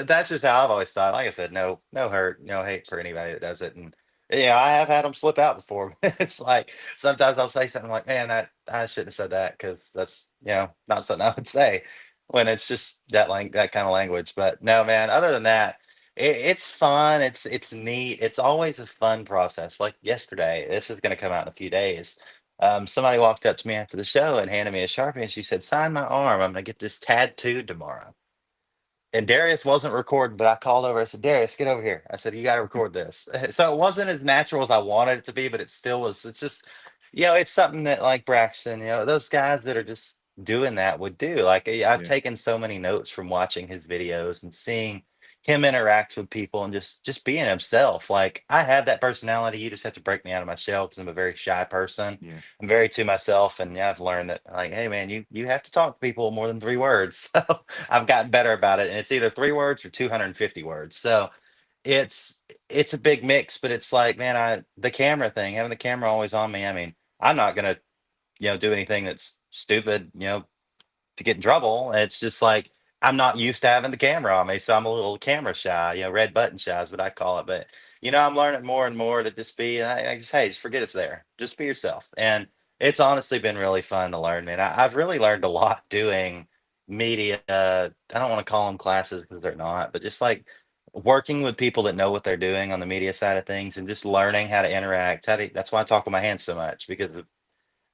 That's just how I've always thought. Like I said, no, no hurt, no hate for anybody that does it. And I have had them slip out before. It's like sometimes I'll say something like, "Man, that I shouldn't have said that because that's not something I would say." When it's just that kind of language. But no, man. Other than that, it's fun. It's neat. It's always a fun process. Like yesterday, this is going to come out in a few days. Somebody walked up to me after the show and handed me a Sharpie, and she said, "Sign my arm. I'm going to get this tattooed tomorrow." And Darius wasn't recording, but I called over. I said, "Darius, get over here." I said, "You got to record this." So it wasn't as natural as I wanted it to be, but it still was. It's just, it's something that like Braxton, those guys that are just doing that would do. Like I've yeah, taken so many notes from watching his videos and seeing him interact with people and just being himself. Like I have that personality. You just have to break me out of my shell because I'm a very shy person. yeah, I'm very to myself, and I've learned that like, hey man, you have to talk to people more than 3 words. So I've gotten better about it, and it's either 3 words or 250 words. So it's it's a big mix, but it's like, man, the camera thing, having the camera always on me. I mean, I'm not gonna, do anything that's stupid, to get in trouble. It's just like I'm not used to having the camera on me, so I'm a little camera shy, red button shy is what I call it. But I'm learning more and more to just be. I just hey, just forget it's there. Just be yourself, and it's honestly been really fun to learn, man. I've really learned a lot doing media. I don't want to call them classes because they're not, but just like working with people that know what they're doing on the media side of things and just learning how to interact. That's why I talk with my hands so much because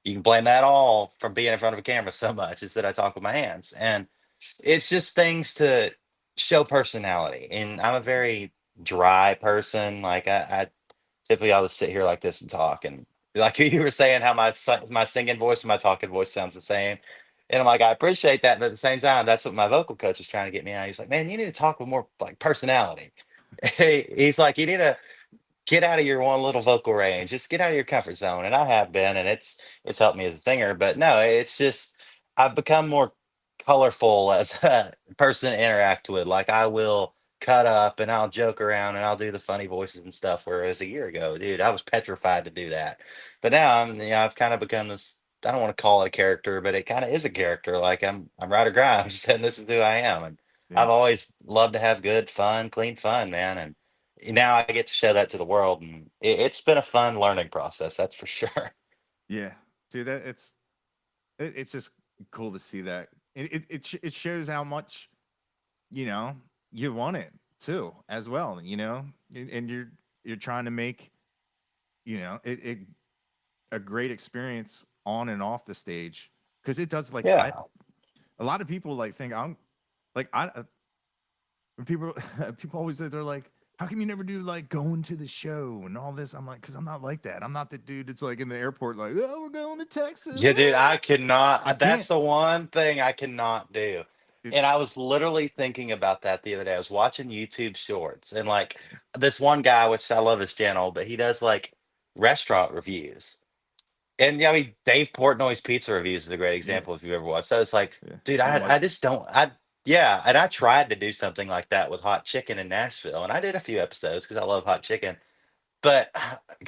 you can blame that all from being in front of a camera so much is that I talk with my hands. And it's just things to show personality. And I'm a very dry person. Like I typically I'll just sit here like this and talk. And like you were saying, how my singing voice and my talking voice sounds the same. And I'm like, I appreciate that, but at the same time, that's what my vocal coach is trying to get me out. He's like, man, you need to talk with more like personality. He's like, you need to get out of your one little vocal range. Just get out of your comfort zone. And I have been, and it's helped me as a singer. But no, it's just I've become more colorful as a person to interact with. Like I will cut up and I'll joke around and I'll do the funny voices and stuff. Whereas a year ago, dude, I was petrified to do that. But now I've kind of become this. I don't want to call it a character, but it kind of is a character. Like I'm Ryder Grimes, and this is who I am. And yeah, I've always loved to have good fun, clean fun, man. And now I get to show that to the world, and it's been a fun learning process, that's for sure. yeah. Dude, it's just cool to see that. It shows how much you know you want it too, as well. And you're trying to make it a great experience on and off the stage, because it does, like, I Yeah. a lot of people like think I'm like I when people people always say, they're like, how come you never do like going to the show and all this? I'm like, because I'm not like that. I'm not the dude that's like in the airport like, oh, we're going to Texas. Yeah, dude, I I cannot. That's can't. the one thing I cannot do. It, And I was literally thinking about that the other day. I was watching YouTube shorts and like this one guy, which I love his channel, but he does like restaurant reviews. And yeah, I mean, Dave Portnoy's pizza reviews is a great yeah, example if you've ever watched. So it's like, yeah. dude, With I Mike. just don't. Yeah, and I tried to do something like that with hot chicken in Nashville, and I did a few episodes because I love hot chicken. But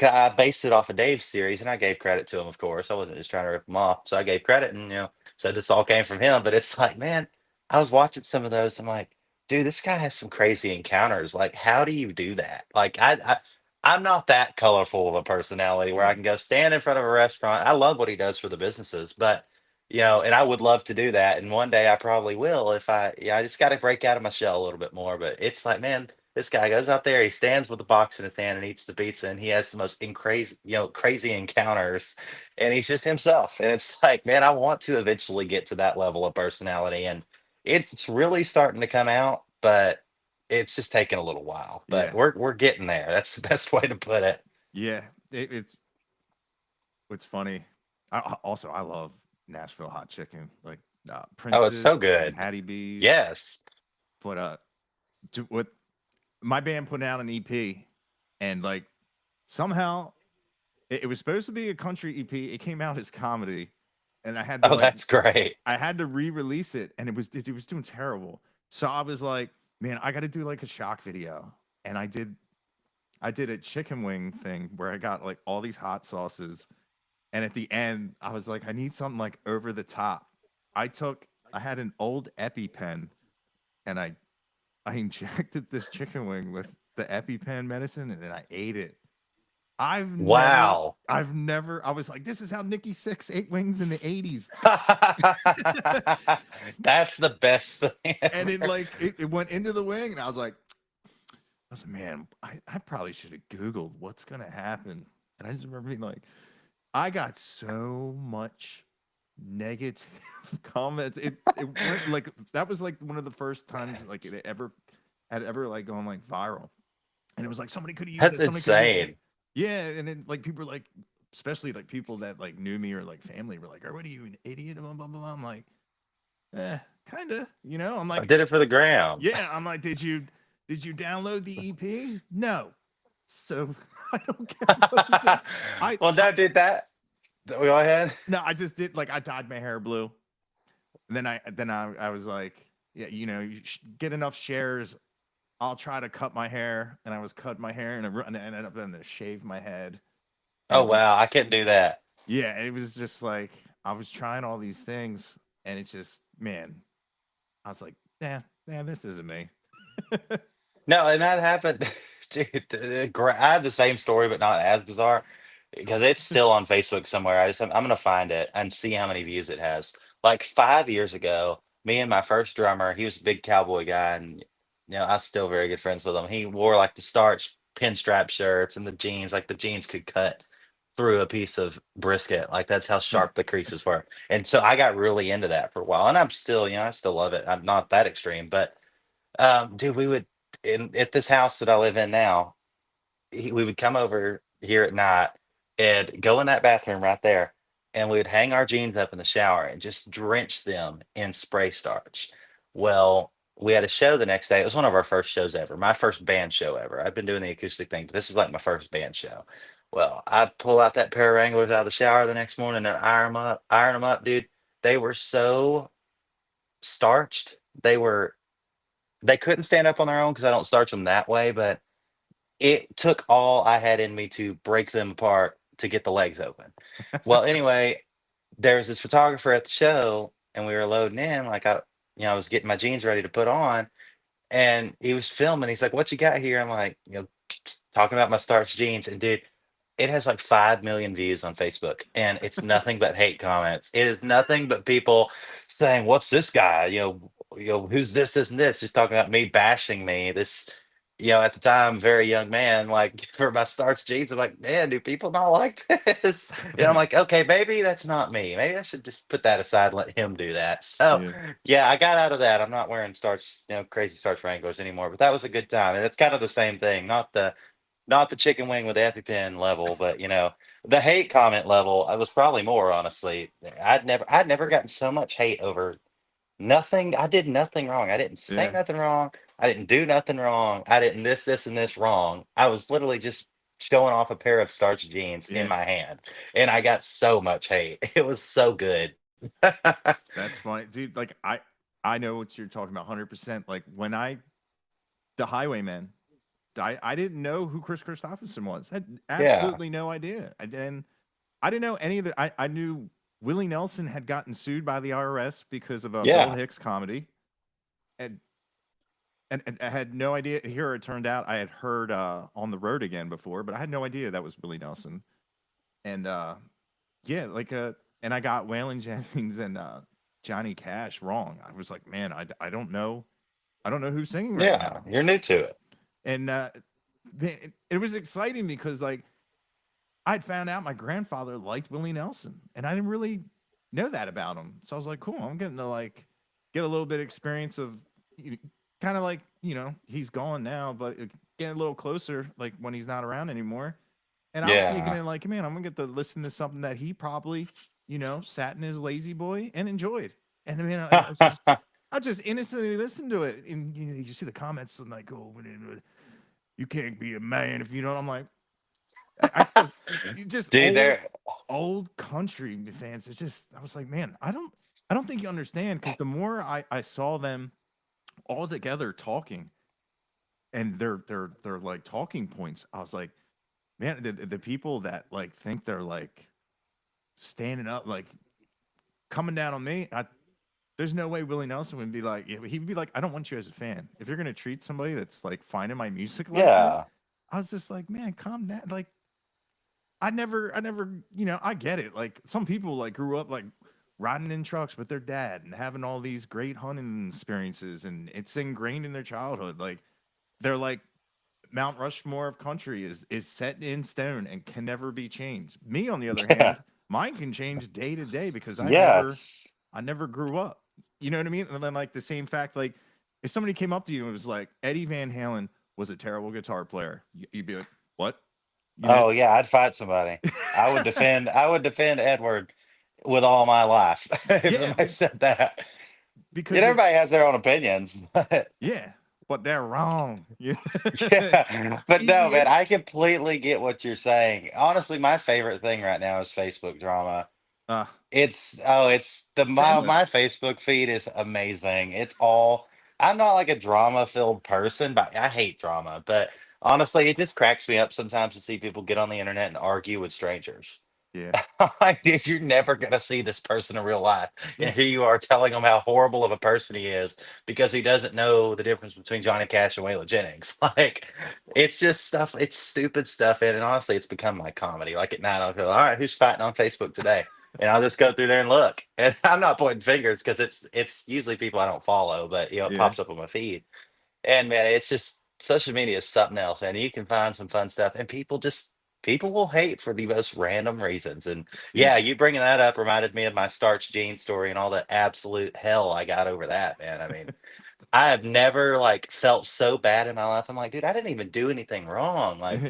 I based it off of Dave's series, and I gave credit to him, of course. I wasn't just trying to rip him off. So I gave credit and, said this all came from him. But it's like, man, I was watching some of those. I'm like, dude, this guy has some crazy encounters. Like, how do you do that? Like, I'm not that colorful of a personality where I Yeah, can go stand in front of a restaurant. I love what he does for the businesses, but And I would love to do that. And one day I probably will if I just got to break out of my shell a little bit more. But it's like, man, this guy goes out there, he stands with the box in his hand and eats the pizza, and he has the most crazy encounters, and he's just himself. And it's like, man, I want to eventually get to that level of personality, and it's really starting to come out, but it's just taking a little while. But Yeah, we're getting there. That's the best way to put it. yeah. It's funny. Also I love Nashville hot chicken, like Oh, it's so Prince's and good. Hattie B's. Yes. But what my band put out an EP, and like somehow it was supposed to be a country EP. It came out as comedy, and Oh, that's great. I had to re-release it, and it was doing terrible. So I was like, man, I got to do like a shock video, and I did a chicken wing thing where I got like all these hot sauces, and at the end I was like, I need something like over the top. I had an old EpiPen, and I injected this chicken wing with the EpiPen medicine, and then I ate it. Wow. I was like, this is how Nikki Sixx ate wings in the 80s. That's the best thing And ever. it went into the wing, and I was like, man, I probably should have Googled what's gonna happen. And I just remember being like, I got so much negative comments. It went like that was like one of the first times like it ever like gone like viral. And it was like somebody could have used That's that, somebody could have used that. insane. Yeah, and then like people were like, especially like people that like knew me or like family were like, "Oh, what are you, an idiot?" Blah blah blah. I'm like, kinda, I'm I like, did it for the gram. yeah, I'm like, did you download the EP? No. So I don't care what you say. I, Well, I no, did that. Go ahead. no, I just did like I dyed my hair blue. And then I was like, yeah, you get enough shares, I'll try to cut my hair. And I was cutting my hair, and I ended up then to shave my head. And Oh it was wow, I can't do that. yeah, it was just like I was trying all these things, and it just man, I was like, yeah, this isn't me. No, and that happened, dude. I have the same story, but not as bizarre because it's still on Facebook somewhere. I'm gonna find it and see how many views it has. Like 5 years ago, me and my first drummer, he was a big cowboy guy, and I'm still very good friends with him. He wore like the starch pinstripe shirts and the jeans, like the jeans could cut through a piece of brisket. Like that's how Huh. sharp the creases were. And so I got really into that for a while, and I'm still, I still love it. I'm not that extreme, but dude, we would at this house that I live in now, we would come over here at night and go in that bathroom right there, and we would hang our jeans up in the shower and just drench them in spray starch. Well, we had a show the next day. It was one of our first shows ever, my first band show ever. I've been doing the acoustic thing, but this is like my first band show. Well, I pull out that pair of Wranglers out of the shower the next morning and iron them up, dude. They were so starched. They couldn't stand up on their own because I don't starch them that way, but it took all I had in me to break them apart to get the legs open. Well, anyway, there was this photographer at the show, and we were loading in, like I was getting my jeans ready to put on, and he was filming. He's like, "What you got here?" I'm like, talking about my starched jeans, and dude, it has like 5 million views on Facebook, and it's nothing but hate comments. It is nothing but people saying, "What's this guy? Who's this and this?" Just talking about me, bashing me. This, at the time, very young man, like for my starched jeans. I'm like, man, do people not like this? I'm like, okay, maybe that's not me. Maybe I should just put that aside and let him do that. So, Yeah. yeah, I got out of that. I'm not wearing starch, crazy starch Wranglers anymore. But that was a good time, and it's kind of the same thing. Not the chicken wing with the EpiPen level, but the hate comment level. I was probably more honestly. I'd never gotten so much hate over nothing. I did nothing wrong. I didn't say Yeah. nothing wrong. I didn't do nothing wrong. I didn't this, and this wrong. I was literally just showing off a pair of starch jeans in Yeah. my hand, and I got so much hate. It was so good. That's funny, dude. Like I know what you're talking about 100%. Like when the Highwaymen, I didn't know who Chris Christopherson was. Had Yeah, absolutely no idea. I didn't know any of the. I knew Willie Nelson had gotten sued by the IRS because of a Bill yeah. Hicks comedy, and and I had no idea. Here it turned out I had heard On the Road Again before, but I had no idea that was Willie Nelson. And yeah, like and I got Waylon Jennings and Johnny Cash wrong. I was like, man, I don't know. I don't know who's singing right Yeah, now. you're new to it. And it was exciting because like I'd found out my grandfather liked Willie Nelson, and I didn't really know that about him. So I was like, cool, I'm getting to like get a little bit of experience of kind of like, he's gone now, but getting a little closer, like when he's not around anymore. And I was thinking, Yeah. like, man, I'm gonna get to listen to something that he probably, sat in his lazy boy and enjoyed. And I mean, I just innocently listened to it, and you see the comments and like, oh, you can't be a man if you don't. I'm like, I still just Dude, there. old country fans. It's just I was like, man, I don't think you understand because the more I saw them all together talking and their like talking points, I was like, man, the people that like think they're like standing up, like coming down on me. There's no way Willie Nelson would be like, yeah, he'd be like, I don't want you as a fan. If you're gonna treat somebody that's like finding my music like that, Yeah. I was just like, man, calm down. Like, I never, I get it. Like, some people like grew up like riding in trucks with their dad and having all these great hunting experiences, and it's ingrained in their childhood. Like, they're like Mount Rushmore of country is set in stone and can never be changed. Me, on the other Yeah. hand, mine can change day to day because Yes. I never grew up. You know what I mean? And then like the same fact, like if somebody came up to you and was like Eddie Van Halen was a terrible guitar player, you'd be like, what? You know? Oh yeah, I'd fight somebody. I would defend Edward with all my life if Yeah, somebody said that. You because know, it, everybody has their own opinions, but yeah, but they're wrong. Yeah, yeah. But no, yeah, man, I completely get what you're saying. Honestly, my favorite thing right now is Facebook drama. uh, It's the it's my endless. Facebook feed is amazing. It's all I'm not like a drama filled person, but I hate drama. But honestly, it just cracks me up sometimes to see people get on the internet and argue with strangers. Yeah, Like, dude, you're never gonna see this person in real life, and yeah, here you are telling him how horrible of a person he is because he doesn't know the difference between Johnny Cash and Waylon Jennings. Like, it's just stuff. It's stupid stuff, and honestly, it's become my comedy. Like at night, I'll go, "All right, who's fighting on Facebook today?" And I'll just go through there and look. And I'm not pointing fingers because it's usually people I don't follow, but it yeah, pops up on my feed. And man, it's just social media is something else, and you can find some fun stuff. And people will hate for the most random reasons. And yeah, yeah, you bringing that up reminded me of my starch jeans story and all the absolute hell I got over that, man. I mean, I have never like felt so bad in my life. I'm like, dude, I didn't even do anything wrong. Like,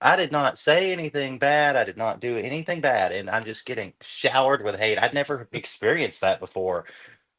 I did not say anything bad. I did not do anything bad, and I'm just getting showered with hate. I'd never experienced that before.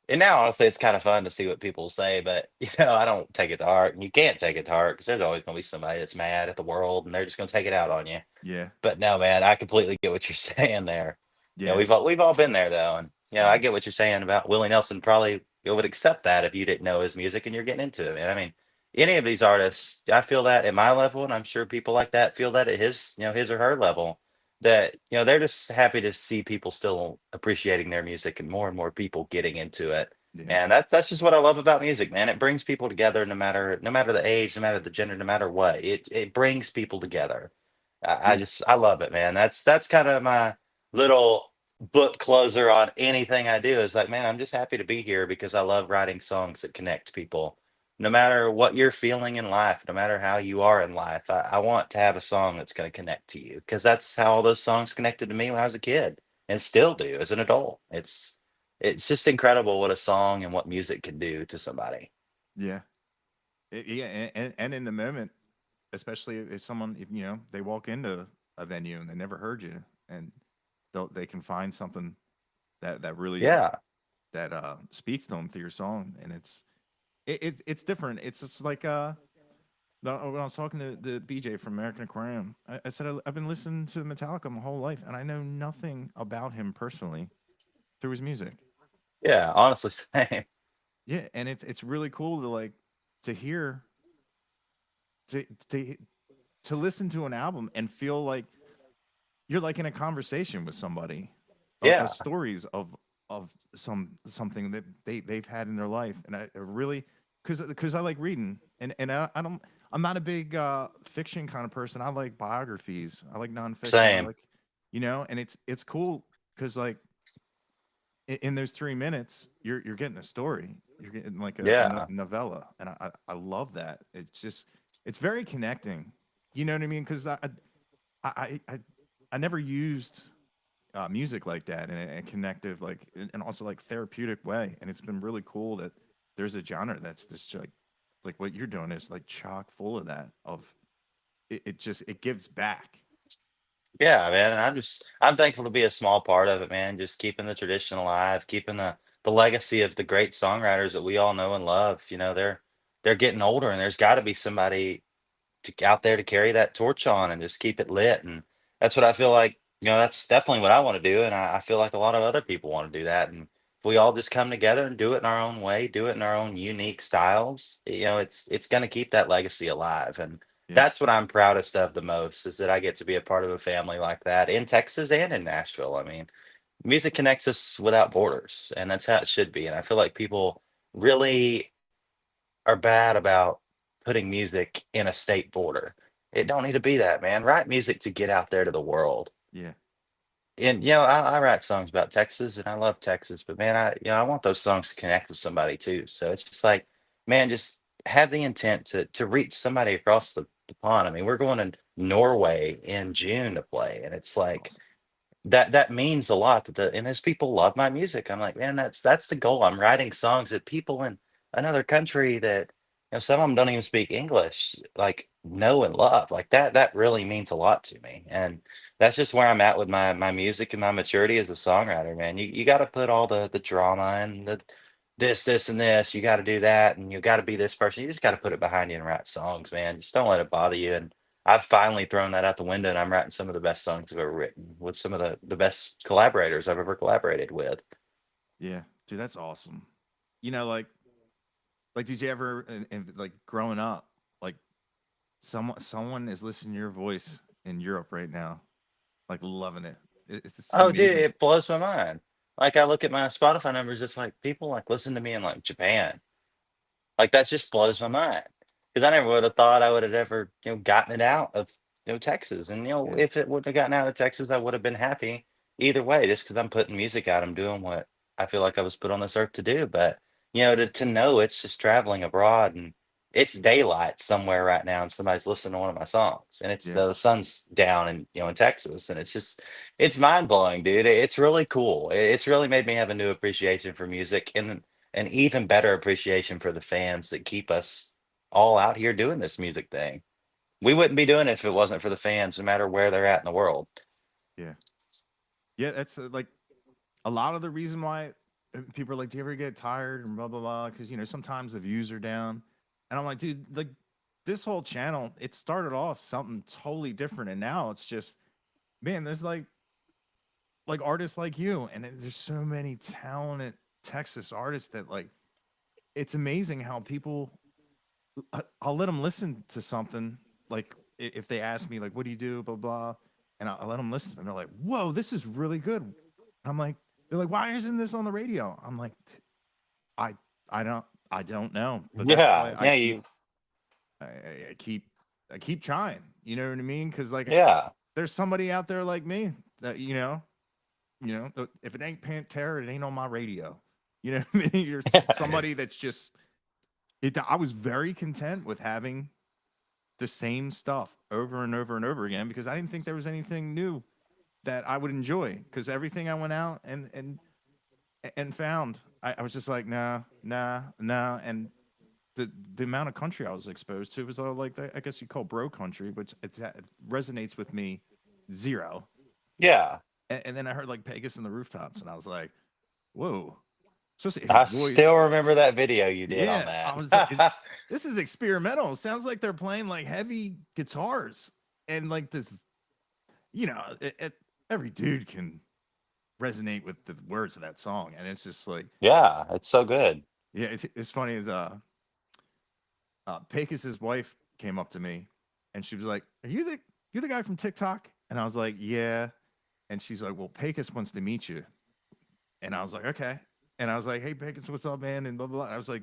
And now, honestly, it's kind of fun to see what people say, but I don't take it to heart, and you can't take it to heart because there's always going to be somebody that's mad at the world, and they're just going to take it out on you. yeah, But no, man, I completely get what you're saying there. yeah, We've all been there though, and I yeah, get what you're saying about Willie Nelson. Probably you would accept that if you didn't know his music and you're getting into it, man. I mean, any of these artists, I feel that at my level, and I'm sure people like that feel that at his or her level. That they're just happy to see people still appreciating their music and more people getting into it. yeah, And that's just what I love about music, man. It brings people together no matter the age, no matter the gender, no matter what. It brings people together. yeah, I love it, man. That's kind of my little book closer on anything I do. Is like, man, I'm just happy to be here because I love writing songs that connect people. No matter what you're feeling in life, no matter how you are in life, I want to have a song that's going to connect to you because that's how all those songs connected to me when I was a kid and still do as an adult. It's just incredible what a song and what music can do to somebody. yeah. Yeah, and in the moment, especially if someone, if they walk into a venue and they never heard you, and they can find something that really Yeah, that speaks to them through your song, and it's different. It's just like when I was talking to the BJ from American Aquarium, I said I've been listening to Metallica my whole life, and I know nothing about him personally through his music. yeah. Honestly, same. Yeah, and it's really cool to like to hear to to to listen to an album and feel like you're like in a conversation with somebody of Yeah, stories of something that they've had in their life, and I really because I like reading, and I don't, I'm not a big fiction kind of person. I like biographies, I like nonfiction, I same. like, and it's cool because like in those 3 minutes, you're getting a story. You're getting like Yeah. novella, and I love that. It's very connecting. You know what I mean? Because I I I never used music like that in a connective, like, and also like therapeutic way. And it's been really cool that there's a genre that's just like what you're doing is like chock full of that. Of it just it gives back. Yeah, man. And I'm thankful to be a small part of it, man. Just keeping the tradition alive, keeping the legacy of the great songwriters that we all know and love. You know, they're getting older, and there's got to be somebody out there to carry that torch on and just keep it lit. And that's what I feel like, that's definitely what I want to do. And I feel like a lot of other people want to do that. And if we all just come together and do it in our own way, do it in our own unique styles, it's going to keep that legacy alive. And Yeah, that's what I'm proudest of the most is that I get to be a part of a family like that in Texas and in Nashville. I mean, music connects us without borders, and that's how it should be. And I feel like people really are bad about putting music in a state border. It don't need to be that, man. Write music to get out there to the world. yeah, And I write songs about Texas, and I love Texas, but man, I want those songs to connect with somebody too. So it's just like, man, just have the intent to reach somebody across the pond. I mean, we're going to Norway in June to play, and it's it's like awesome. that means a lot that and as people love my music, I'm like, man, that's the goal. I'm writing songs that people in another country that, some of them don't even speak English, like know and love. Like that really means a lot to me. And that's just where I'm at with my music and my maturity as a songwriter, man. You got to put all the drama and the this and this. You got to do that, and you got to be this person. You just got to put it behind you and write songs, man. Just don't let it bother you. And I've finally thrown that out the window, and I'm writing some of the best songs I've ever written with some of the best collaborators I've ever collaborated with. Yeah, dude, that's awesome. You know, like did you ever like growing up, like someone is listening to your voice in Europe right now, like loving it. It's Oh, dude, amazing. it blows my mind. Like I look at my Spotify numbers, it's like people like listen to me in like Japan. Like, that just blows my mind because I never would have thought I would have ever, gotten it out of, Texas. And, Yeah, if it would have gotten out of Texas, I would have been happy either way, just because I'm putting music out. I'm doing what I feel like I was put on this earth to do. But, to know it's just traveling abroad and it's daylight somewhere right now and somebody's listening to one of my songs and it's yeah, the sun's down in Texas. And it's mind blowing, dude. It's really cool. It's really made me have a new appreciation for music. And an even better appreciation for the fans that keep us all out here doing this music thing. We wouldn't be doing it if it wasn't for the fans, no matter where they're at in the world. yeah, yeah. That's like a lot of the reason why people are like, "Do you ever get tired?" and blah blah blah. Because sometimes the views are down, and I'm like, dude, like this whole channel, it started off something totally different, and now it's just, man, there's like artists like you, and there's so many talented Texas artists that like it's amazing how people. I'll let them listen to something like if they ask me like, "What do you do?" blah blah, and I'll let them listen, and they're like, "Whoa, this is really good." I'm like, they're like, "Why isn't this on the radio?" I'm like, I I don't I don't know, but that's why Yeah, yeah, you, I, I keep I keep trying. You know what I mean? Because like yeah, there's somebody out there like me that if it ain't Pantera, it ain't on my radio. You know what I mean? You're somebody that's just it. I was very content with having the same stuff over and over and over again because I didn't think there was anything new that I would enjoy because everything I went out and found, I was just like, nah, nah, nah. And the amount of country I was exposed to was all like I guess you call bro country, which it resonates with me zero. yeah. And then I heard like Pegasus and the Rooftops, and I was like, whoa, especially his I voice. still remember that video you did on Yeah, I that. was like, this is experimental. It sounds like they're playing like heavy guitars and like this, every dude can resonate with the words of that song, and it's just like, Yeah, it's so good. yeah, it's funny as Pecos's wife came up to me, and she was like, "Are you the guy from TikTok?" And I was like, "Yeah." And she's like, "Well, Pecos wants to meet you." And I was like, "Okay." And I was like, "Hey, Pecos, what's up, man?" And blah blah blah. And I was like,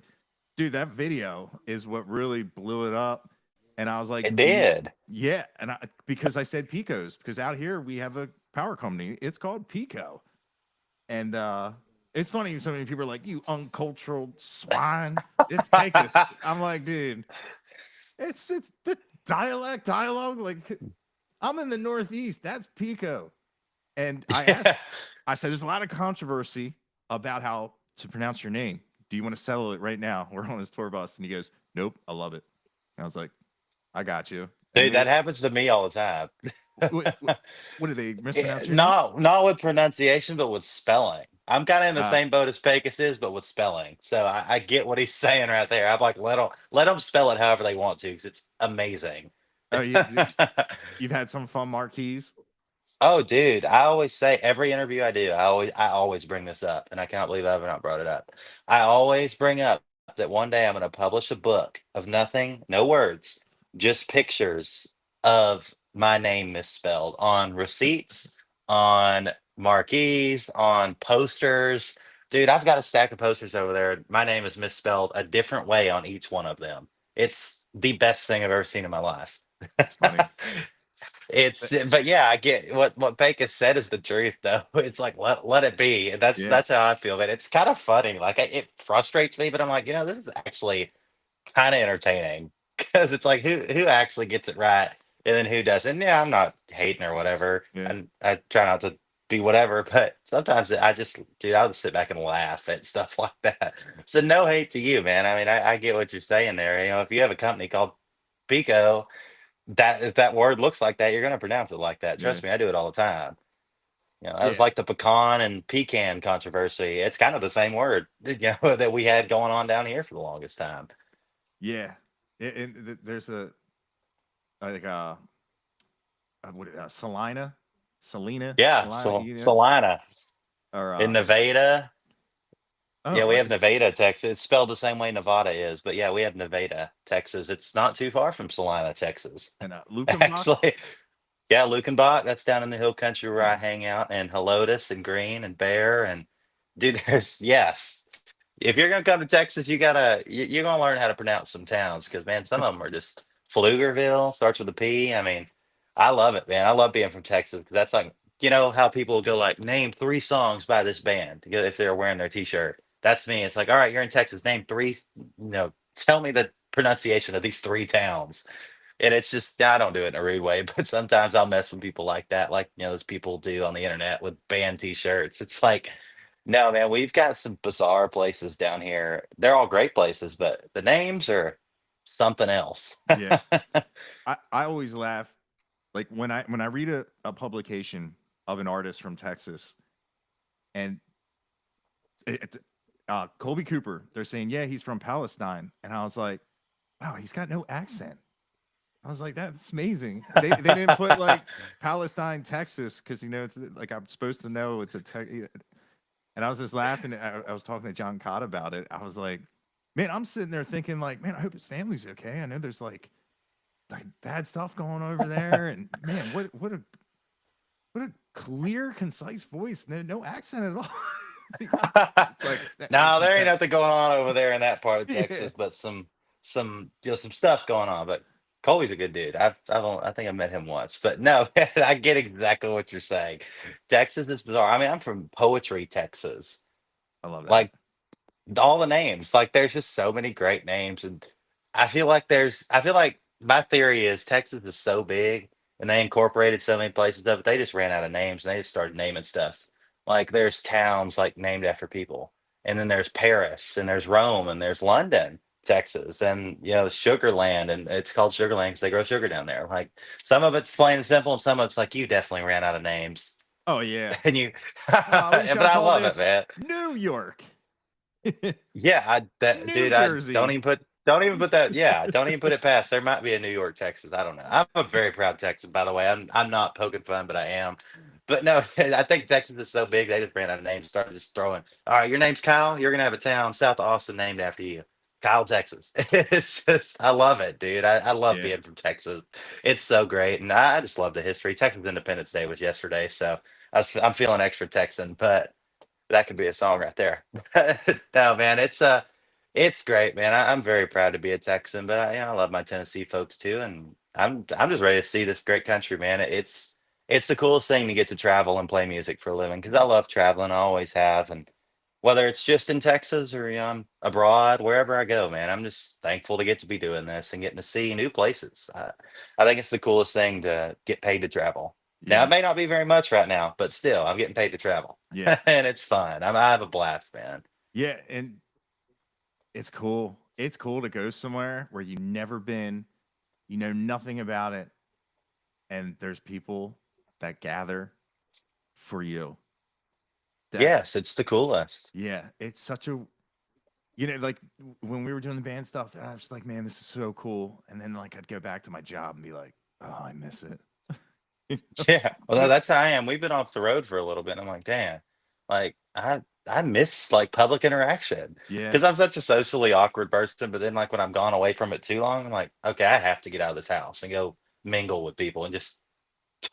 "Dude, that video is what really blew it up." And I was like, It "Do you?" did. Yeah, and because I said Picos because out here we have a power company. It's called Pico, and It's funny. So many people are like, "You uncultured swine." It's Pecos. I'm like, dude, it's the dialogue. Like, I'm in the Northeast. That's Pico. And I Yeah. asked, I said, there's a lot of controversy about how to pronounce your name. Do you want to settle it right now? We're on his tour bus. And he goes, nope, I love it. And I was like, I got you. And Dude, that happens to me all the time. what, what did they mispronounce your name? Not with pronunciation, but with spelling. I'm kind of in the Uh, same boat as Pecos is, but with spelling. So I get what he's saying right there. I'm like, let them spell it however they want to, because it's amazing. oh, you've had some fun marquees. Oh, dude, I always say every interview I do, I always bring this up, and I can't believe I have not brought it up. I always bring up that one day I'm going to publish a book of nothing, no words, just pictures of my name misspelled on receipts, on marquees, on posters. Dude, I've got a stack of posters over there. My name is misspelled a different way on each one of them. It's the best thing I've ever seen in my life. That's funny. But yeah, I get what Pecos said is the truth though. It's like let it be. And That's Yeah. that's how I feel. But it's kind of funny. Like it frustrates me, but I'm like, this is actually kind of entertaining because it's like who actually gets it right and then who doesn't. And yeah, I'm not hating or whatever, Yeah. and I try not to be whatever. But sometimes I'll just sit back and laugh at stuff like that. So no hate to you, man. I mean, I get what you're saying there. If you have a company called Pico, that if that word looks like that, you're gonna pronounce it like that. Yeah. Trust me, I do it all the time. That was Yeah. like the pecan and pecan controversy. It's kind of the same word, that we had going on down here for the longest time. Yeah. There's a, like, what, Yeah, Salina, Salina or, in Nevada. oh, Yeah, we like, have Nevada, Texas. It's spelled the same way Nevada is, but yeah, we have Nevada, Texas. It's not too far from Salina, Texas. and Lukenbach. Actually, yeah, Lukenbach, that's down in the hill country where I Yeah. hang out, and Helotes and Green and Bear and dude, there's yes. If you're gonna come to Texas, you're gonna learn how to pronounce some towns because man, some of them are just Pflugerville, starts with a P. I mean, I love it, man. I love being from Texas 'cause that's like how people go like name three songs by this band if they're wearing their T-shirt. That's me. It's like, all right, you're in Texas. Name three. Tell me the pronunciation of these three towns. And it's just I don't do it in a rude way, but sometimes I'll mess with people like that, like those people do on the internet with band T-shirts. It's like, no, man, we've got some bizarre places down here. They're all great places, but the names are something else. Yeah. I always laugh, like, when I read a publication of an artist from Texas, and Colby Cooper, they're saying, yeah, he's from Palestine. And I was like, wow, he's got no accent. I was like, that's amazing. They didn't put like Palestine, Texas, because it's like I'm supposed to know it's a tech. And I was just laughing. I was talking to John Cott about it. I was like, man, I'm sitting there thinking like, man, I hope his family's okay. I know there's like bad stuff going over there, and man, what a clear, concise voice. No accent at all. It's like that makes No, me there ain't text. nothing going on over there in that part of Yeah, Texas, but some stuff going on. But Colby's a good dude. I think I met him once, but no, I get exactly what you're saying. Texas is bizarre. I mean, I'm from Poetry, Texas. I love that. Like all the names, like there's just so many great names, and I feel like my theory is Texas is so big and they incorporated so many places of it, they just ran out of names and they just started naming stuff. Like there's towns like named after people, and then there's Paris and there's Rome and there's London, Texas, and Sugarland, and it's called Sugarland because they grow sugar down there. Like some of it's plain and simple, and some of it's like you definitely ran out of names, Oh yeah. and you, We but shall I call love it, this man. New York, Yeah, New dude, I Jersey. don't even put that. Yeah, don't even put it past. There might be a New York, Texas. I don't know. I'm a very proud Texan, by the way. I'm not poking fun, but I am. But no, I think Texas is so big they just ran out of names, started just throwing. All right, your name's Kyle. You're gonna have a town south of Austin named after you, Kyle, Texas. It's just I love it, dude. I love Yeah. being from Texas. It's so great, and I just love the history. Texas Independence Day was yesterday, so I'm feeling extra Texan, but that could be a song right there. No, man, it's great, man. I'm very proud to be a Texan, but I love my Tennessee folks too, and I'm just ready to see this great country, man. It's the coolest thing to get to travel and play music for a living because I love traveling. I always have, and whether it's just in Texas or I'm abroad, wherever I go, man, I'm just thankful to get to be doing this and getting to see new places. I think it's the coolest thing to get paid to travel. Now, it Yeah. may not be very much right now, but still, I'm getting paid to travel, Yeah. and it's fun. I have a blast, man. Yeah. And it's cool. It's cool to go somewhere where you've never been, you know nothing about it, and there's people that gather for you. That's Yes, it's the coolest. yeah, it's such a like when we were doing the band stuff, I was like, man, this is so cool. And then like I'd go back to my job and be like, oh, I miss it. You know? Yeah, well, But that's how I am. We've been off the road for a little bit. And I'm like, damn, like I miss like public interaction yeah, because I'm such a socially awkward person. But then like when I'm gone away from it too long, I'm like, okay, I have to get out of this house and go mingle with people and just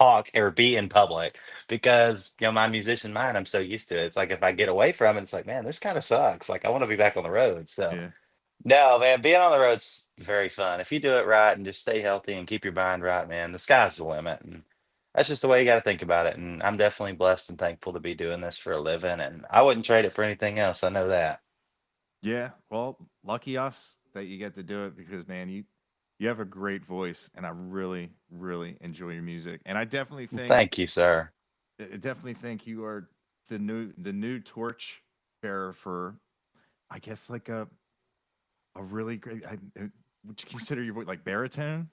talk or be in public because my musician mind, I'm so used to it. It's like if I get away from it, it's like, man, this kind of sucks. Like I want to be back on the road. So yeah, no, man, being on the road's very fun. If you do it right and just stay healthy and keep your mind right, man, the sky's the limit. And that's just the way you got to think about it. And I'm definitely blessed and thankful to be doing this for a living. And I wouldn't trade it for anything else. I know that. yeah. Well, lucky us that you get to do it because man, you have a great voice, and I really, really enjoy your music. And Thank you, sir. I definitely think you are the new torch bearer for, I guess, like a really great. Would you consider your voice like baritone?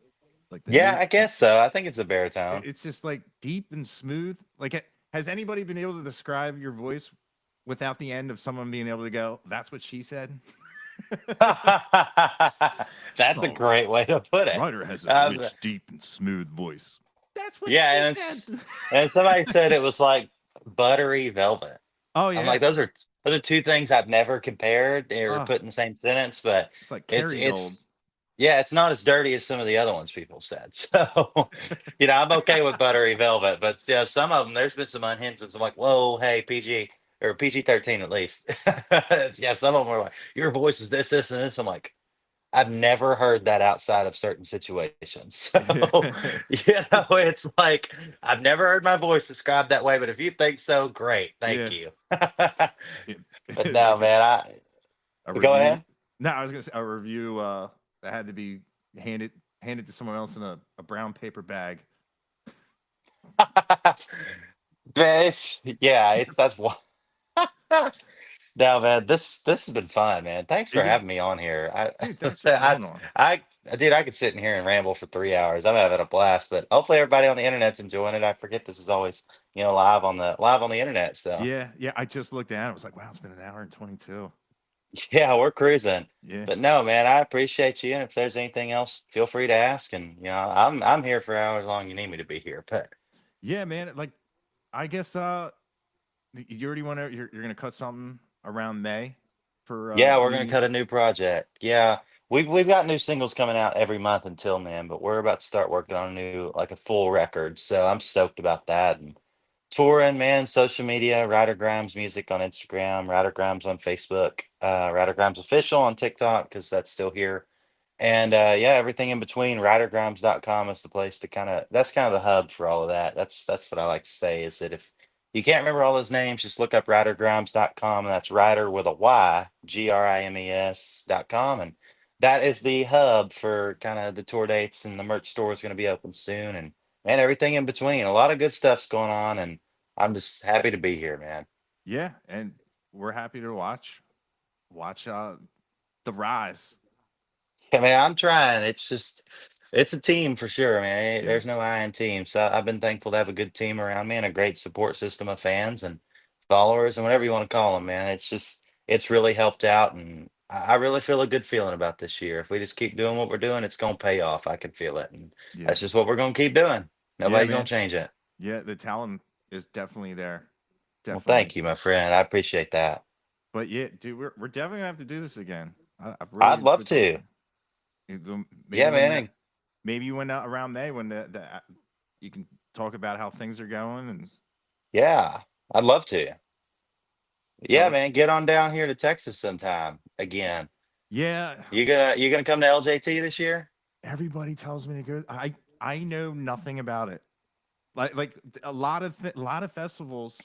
Like the Yeah, new, I guess so. I think it's a baritone. it's just like deep and smooth. Like, has anybody been able to describe your voice without the end of someone being able to go, "That's what she said"? That's a Oh, great way to put it. Ryder has a Um, rich, deep, and smooth voice. That's what yeah, she and said. somebody said it was like buttery velvet. Oh I'm like, yeah. those are two things I've never compared or Oh, put in the same sentence, but it's like it's Kerrygold. it's yeah, it's not as dirty as some of the other ones people said. So, I'm okay with buttery velvet, but yeah, some of them there's been some unhinged ones. I'm like, whoa, hey, PG or PG-13 at least. Yeah, some of them are like, your voice is this, this, and this. I'm like, I've never heard that outside of certain situations. So, it's like I've never heard my voice described that way, but if you think so, great. Thank Yeah. you. Yeah. But no, Like man, I a go review. ahead. No, I was gonna say a review that had to be handed handed to someone else in a brown paper bag. But that's why. No, man, this has been fun, man. Thanks for Yeah, having me on here. dude, thanks for I, coming on. dude, I could sit in here and ramble for 3 hours. I'm having a blast, but hopefully everybody on the internet's enjoying it. I forget this is always, live on the internet. So Yeah, yeah. I just looked at it. I was like, wow, it's been an hour and 22. yeah, we're cruising. Yeah, But no, man, I appreciate you. And if there's anything else, feel free to ask. And I'm here for hours long you need me to be here. But yeah, man. Like, I guess you already want to. You're gonna cut something around May for yeah, we're gonna New. cut a new project. Yeah, we've got new singles coming out every month until then, but we're about to start working on a new like a full record. So I'm stoked about that. And touring, man, social media, Ryder Grimes music on Instagram, Ryder Grimes on Facebook, Ryder Grimes official on TikTok because that's still here. And yeah, everything in between, ridergrimes.com is the place to that's kind of the hub for all of that. That's what I like to say is that if you can't remember all those names, just look up ridergrimes.com, and that's Ryder with a Y, Grimes.com. And that is the hub for kind of the tour dates, and the merch store is going to be open soon. And man, everything in between. A lot of good stuff's going on, and I'm just happy to be here, man. Yeah, and we're happy to watch the rise. I mean, I'm trying. It's a team for sure, man. Yeah, There's no I in team. So I've been thankful to have a good team around me and a great support system of fans and followers and whatever you want to call them, man. It's really helped out. And I really feel a good feeling about this year. If we just keep doing what we're doing, it's going to pay off. I can feel it. And yeah, that's just what we're going to keep doing. yeah, Nobody's going man. to change it. Yeah, the talent is definitely there, Well, definitely. thank you, my friend. I appreciate that. But yeah, dude, we're definitely gonna have to do this again. I've really I'd love enjoyed to. talking. Maybe Yeah, when man. around May when you can talk about how things are going and Yeah, I'd love to. tell Yeah, it. man. Get on down here to Texas sometime again. Yeah, You gonna come to LJT this year? everybody tells me to go. I know nothing about it. Like a lot of festivals.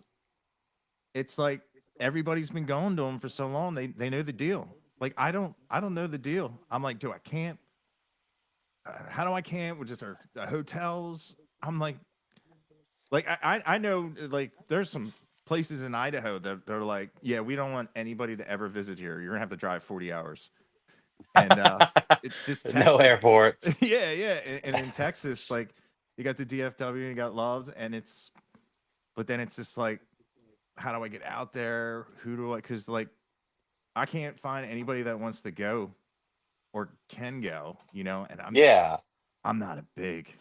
It's like everybody's been going to them for so long. They know the deal. Like I don't know the deal. I'm like, do I camp? How do I camp? With just our hotels? I'm like I know like there's some places in Idaho that they're like, yeah, we don't want anybody to ever visit here. You're gonna have to drive 40 hours. And it's just No Texas. airports. Yeah, yeah. And in Texas, like you got the DFW and you got Loves, and but then it's just like, how do I get out there? Who do I? Because like I can't find anybody that wants to go or can go, And Yeah. I'm not a big.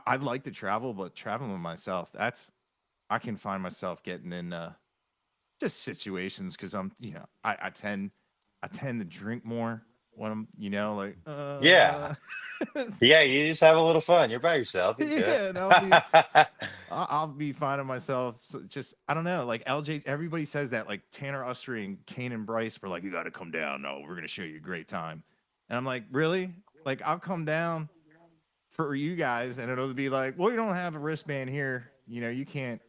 I'd like to travel, but traveling with myself, I can find myself getting in just situations because I tend to drink more when I'm like Yeah. Yeah, you just have a little fun. You're by yourself. He's good. yeah, and I'll be finding myself just I don't know like LJ. Everybody says that like Tanner Ustry and Kane and Bryce were like, you got to come down. No, we're gonna show you a great time, and I'm like, really? Like I'll come down for you guys, and it'll be like, well, you don't have a wristband here. You can't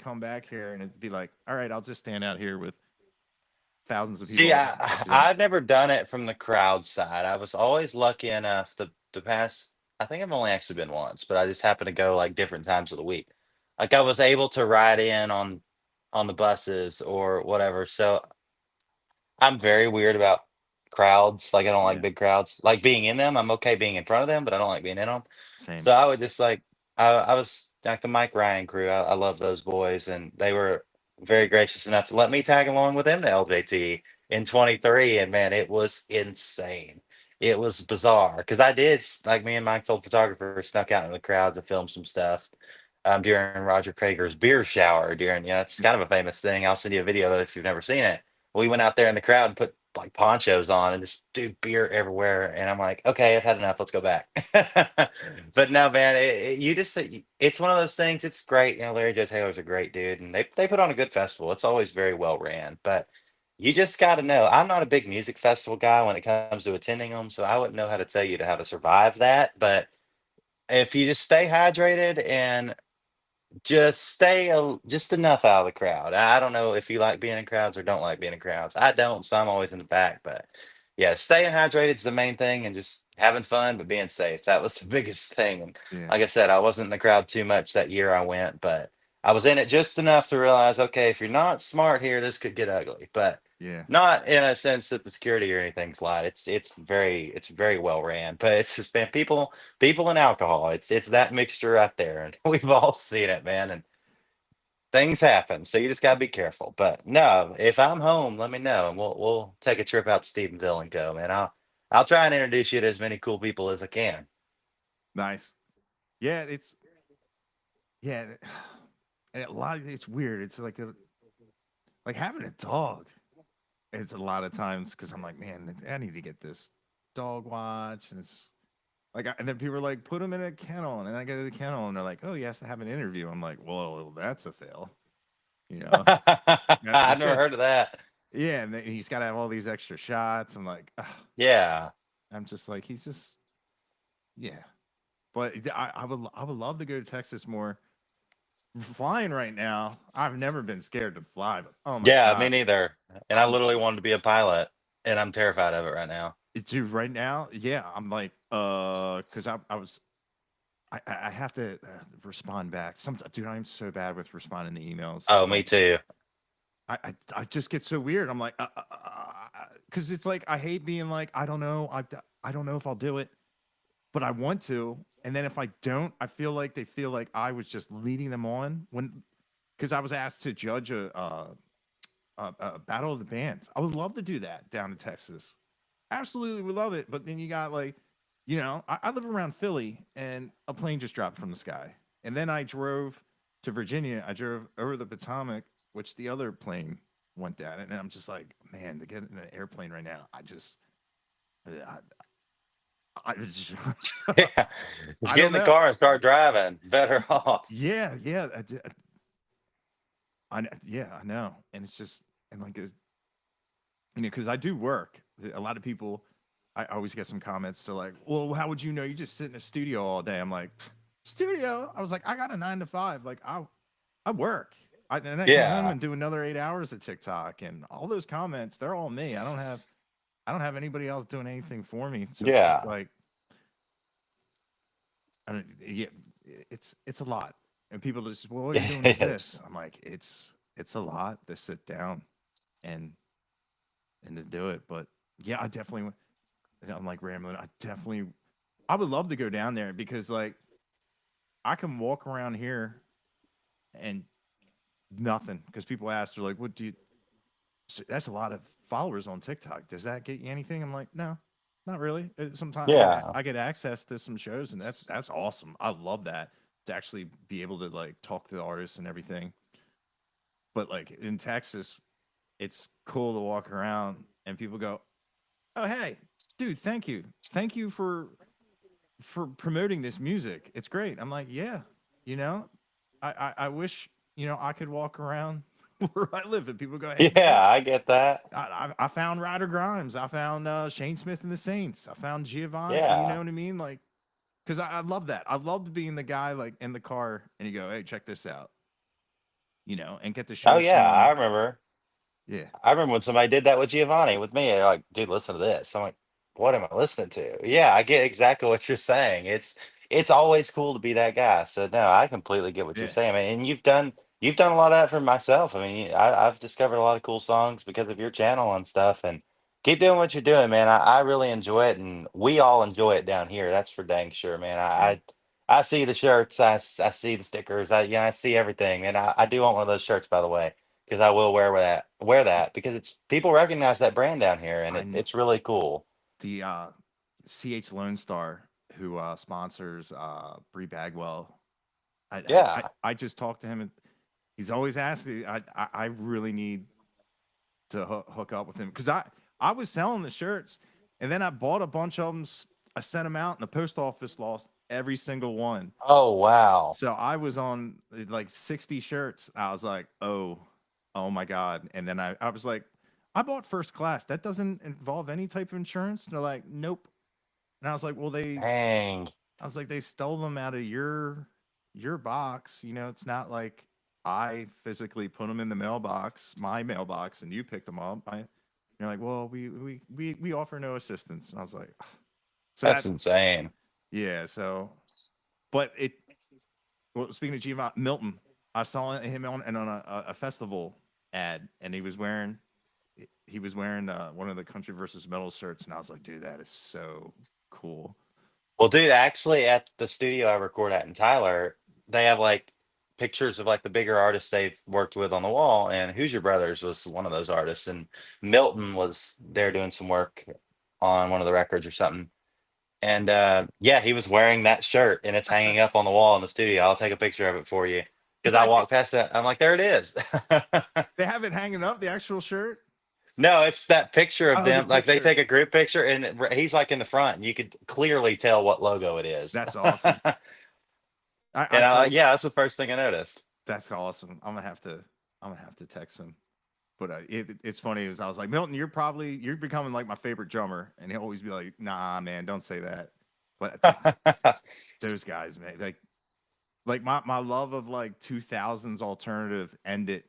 come back here, and it'd be like, all right, I'll just stand out here with thousands of See, people up to them. I've never done it from the crowd side. I was always lucky enough the past. I think I've only actually been once, but I just happened to go like different times of the week. Like I was able to ride in on the buses or whatever. So I'm very weird about crowds. Like I don't like Yeah, big crowds. Like being in them, I'm okay being in front of them, but I don't like being in them. same. So I would just like I was like the Mike Ryan crew. I love those boys, and they were very gracious enough to let me tag along with them to LJT in 23. And man, it was insane. It was bizarre because like me and Mike's old photographer snuck out in the crowd to film some stuff during Roger Krager's beer shower. It's kind of a famous thing. I'll send you a video if you've never seen it. We went out there in the crowd and put like ponchos on and just dude beer everywhere. And I'm like, okay, I've had enough. Let's go back. But no, man, it's one of those things. It's great. Larry Joe Taylor's a great dude, and they put on a good festival. It's always very well ran, but you just got to know. I'm not a big music festival guy when it comes to attending them, so I wouldn't know how to tell you to how to survive that. But if you just stay hydrated and just just enough out of the crowd. I don't know if you like being in crowds or don't like being in crowds. I don't, so I'm always in the back. But yeah, staying hydrated is the main thing, and just having fun but being safe. That was the biggest thing. And Yeah, like I said, I wasn't in the crowd too much that year I went, but I was in it just enough to realize, okay, if you're not smart here, this could get ugly. But yeah, not in a sense that the security or anything's light. It's very well ran, but it's just been people and alcohol. It's that mixture right there, and we've all seen it, man. And things happen, so you just gotta be careful. But no, if I'm home, let me know, and we'll take a trip out to Stephenville and go, man. I'll try and introduce you to as many cool people as I can. nice. Yeah, yeah, and a lot of it's weird. It's like having a dog. It's a lot of times because I'm like, man, I need to get this dog watch, and it's like, and then people are like, put him in a kennel, and then I get to the kennel, and they're like, oh, he has to have an interview. I'm like, well, that's a fail, you know? I've never heard of that. Yeah, and then he's got to have all these extra shots. I'm like, ugh. Yeah. I'm just like, he's just, yeah. But I would love to go to Texas more. Flying right now, I've never been scared to fly, but oh my Yeah, me god, neither. And I I'm literally wanted to be a pilot, and I'm terrified of it right now. dude right now. Yeah, I'm like, because I have to respond back. Dude, I'm so bad with responding to emails. Oh, me Like, too. I just get so weird. I'm like, because it's like I hate being like, I don't know, I don't know if I'll do it, but I want to. And then if I don't, I feel like they feel like I was just leading them on because I was asked to judge a battle of the bands. I would love to do that down in Texas. Absolutely would love it. But then you got like, I live around Philly and a plane just dropped from the sky. And then I drove to Virginia. I drove over the Potomac, which the other plane went down. And I'm just like, man, to get in an airplane right now, I, just, Yeah. Just I get don't in the know. car and start driving. Better off. Yeah, yeah, yeah, I know. And it's just, and like, because I do work. A lot of people, I always get some comments. They're like, "Well, how would you know? You just sit in a studio all day." I'm like, "Studio?" I was like, "I got a 9 to 5. Like, I work. And I come home Yeah. and do another 8 hours of TikTok, and all those comments, they're all me. I don't have anybody else doing anything for me. So it's just Yeah. like, I don't, yeah, it's a lot. And people just, well, all you're doing It is is. this. I'm like, it's a lot to sit down and to do it. But yeah, I definitely. I'm like rambling. I would love to go down there because like I can walk around here and nothing because people ask, they're like, "What do you?" That's a lot of followers on TikTok. Does that get you anything? I'm like, no, not really. Sometimes Yeah. I get access to some shows, and that's awesome. I love that to actually be able to like talk to the artists and everything. But like in Texas, it's cool to walk around and people go, "Oh, hey, dude, thank you for promoting this music. It's great." I'm like, yeah, you know, I wish, I could walk around where I live and people go, hey, Yeah, man, I get that. I found Ryder Grimes. I found Shane Smith and the Saints. I found Giovanni. You know Yeah. what I mean? Like, because I love that. I love being the guy like in the car and you go, hey, check this out, and get to Oh show yeah, I someone. remember. Yeah. I remember when somebody did that with Giovanni with me. They're like, dude, listen to this. I'm like, what am I listening to? Yeah, I get exactly what you're saying. It's always cool to be that guy. So no, I completely get what you're Yeah. saying, man. And you've done a lot of that for myself. I mean, I've discovered a lot of cool songs because of your channel and stuff. And keep doing what you're doing, man. I really enjoy it, and we all enjoy it down here. That's for dang sure, man. Yeah. I see the shirts, I see the stickers, I see everything, and I do want one of those shirts, by the way, because I will wear that because it's people recognize that brand down here, and I kn- it's really cool. the CH Lone Star who sponsors Bree Bagwell. Yeah. I just talked to him and he's always asked me. I really need to hook up with him because I was selling the shirts and then I bought a bunch of them. I sent them out and the post office lost every single one. Oh wow. So I was on like 60 shirts. I was like, oh my God. And then I was like, I bought first class. That doesn't involve any type of insurance. And they're like, nope. And I was like, well, Dang. I was like, they stole them out of your box. It's not like I physically put them in the mailbox, my mailbox, and you picked them up. You're like, well, we offer no assistance. And I was like, so That's that, insane. yeah. So, but well, speaking of Giovanni Milton, I saw him on a festival ad, and he was wearing one of the Country versus Metal shirts, and I was like, dude, that is so cool. Well, dude, actually, at the studio I record at in Tyler, they have like pictures of like the bigger artists they've worked with on the wall, and Who's Your Brothers was one of those artists, and Milton was there doing some work on one of the records or something. And yeah, he was wearing that shirt, and it's hanging up on the wall in the studio. I'll take a picture of it for you because Is I that walked past that. I'm like, there it is. they have it hanging up the actual shirt? No, it's that picture of Oh, the them. Like they picture. take a group picture, and he's like in the front, and you could clearly tell what logo it is. That's awesome. I And I told yeah, that's the first thing I noticed. That's awesome. I'm gonna have to text him. But it's funny is I was like, Milton, you're becoming like my favorite drummer, and he'll always be like, nah, man, don't say that. But those guys, man, like my love of like 2000s alternative ended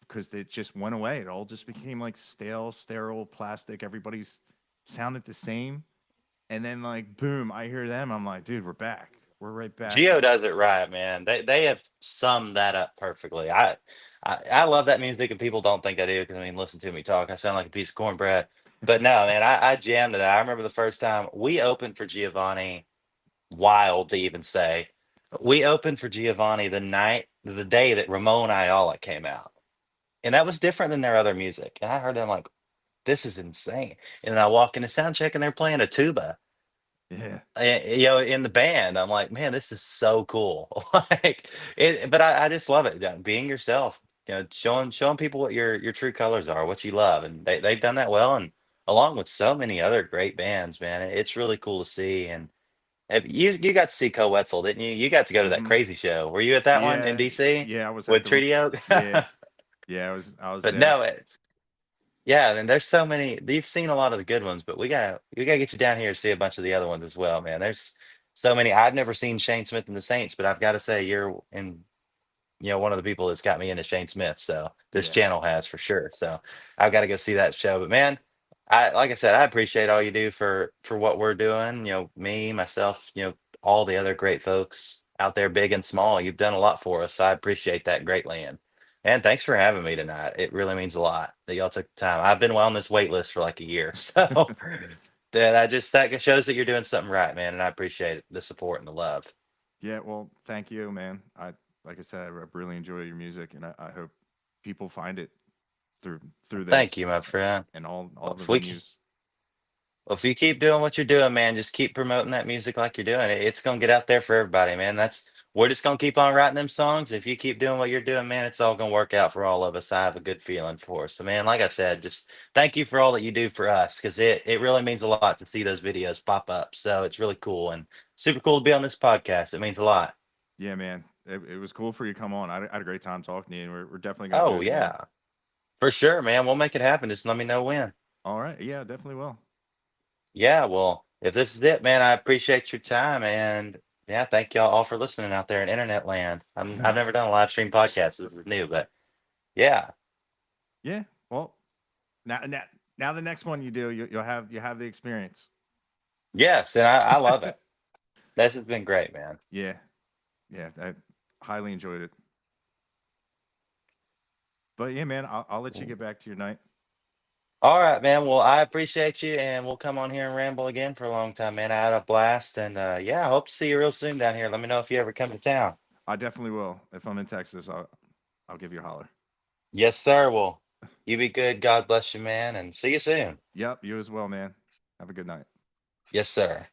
because it just went away. It all just became like stale, sterile, plastic. Everybody's sounded the same, and then like boom, I hear them. I'm like, dude, we're back. We're right back. Geo does it right, man. They have summed that up perfectly. I love that music, and people don't think I do because I mean, listen to me talk. I sound like a piece of cornbread. But no, man, I jammed to that. I remember the first time we opened for Giovanni. Wild to even say. We opened for Giovanni the day that Ramon Ayala came out, and that was different than their other music. And I heard them like, this is insane. And then I walk into sound check, and they're playing a tuba. Yeah. In the band, I'm like, man, this is so cool. Like it, but I just love it. Being yourself, showing people what your true colors are, what you love, and they've done that well, and along with so many other great bands, man, it's really cool to see. And you got to see Co Wetzel, didn't you? You got to go to that Hmm. crazy show. Were you at that one in Yeah. DC Yeah. I was at with the. Treaty Oak? Yeah. Yeah. I was But there. no, yeah, and there's so many. You've seen a lot of the good ones, but we gotta get you down here to see a bunch of the other ones as well, man. There's so many. I've never seen Shane Smith and the Saints, but I've got to say you're in. one of the people that's got me into Shane Smith. So this Yeah. channel has for sure. So I've got to go see that show. But man, like I said, I appreciate all you do for what we're doing. Me, myself, all the other great folks out there, big and small. You've done a lot for us. So I appreciate that greatly. And thanks for having me tonight. It really means a lot that y'all took the time. I've been on this wait list for like a year. So that shows that you're doing something right, man. And I appreciate the support and the love. Yeah, well, thank you, man. Like I said, I really enjoy your music, and I hope people find it through Thank this you, my friend. and all Well, the if we venues. Well, if you keep doing what you're doing, man, just keep promoting that music like you're doing. It's gonna get out there for everybody, man. We're just gonna keep on writing them songs. If you keep doing what you're doing, man, it's all gonna work out for all of us. I have a good feeling for us. So, man, like I said, just thank you for all that you do for us, because it really means a lot to see those videos pop up. So it's really cool and super cool to be on this podcast. It means a lot. Yeah, man, it was cool for you to come on. I had a great time talking to you, and we're definitely gonna do Oh it again. yeah, for sure, man. We'll make it happen. Just let me know when. All right, yeah, definitely will. Yeah, well, if this is it, man, I appreciate your time, and yeah, thank y'all all for listening out there in internet land. I've never done a live stream podcast. This is new, but yeah. Yeah, well, now the next one you do, you'll have the experience. Yes, and I love it. This has been great, man. Yeah, yeah, I highly enjoyed it. But yeah, man, I'll let you get back to your night. All right, man. Well, I appreciate you, and we'll come on here and ramble again for a long time, man. I had a blast, and yeah, I hope to see you real soon down here. Let me know if you ever come to town. I definitely will. If I'm in Texas, I'll give you a holler. Yes, sir. Well, you be good. God bless you, man, and see you soon. Yep, you as well, man. Have a good night. Yes, sir.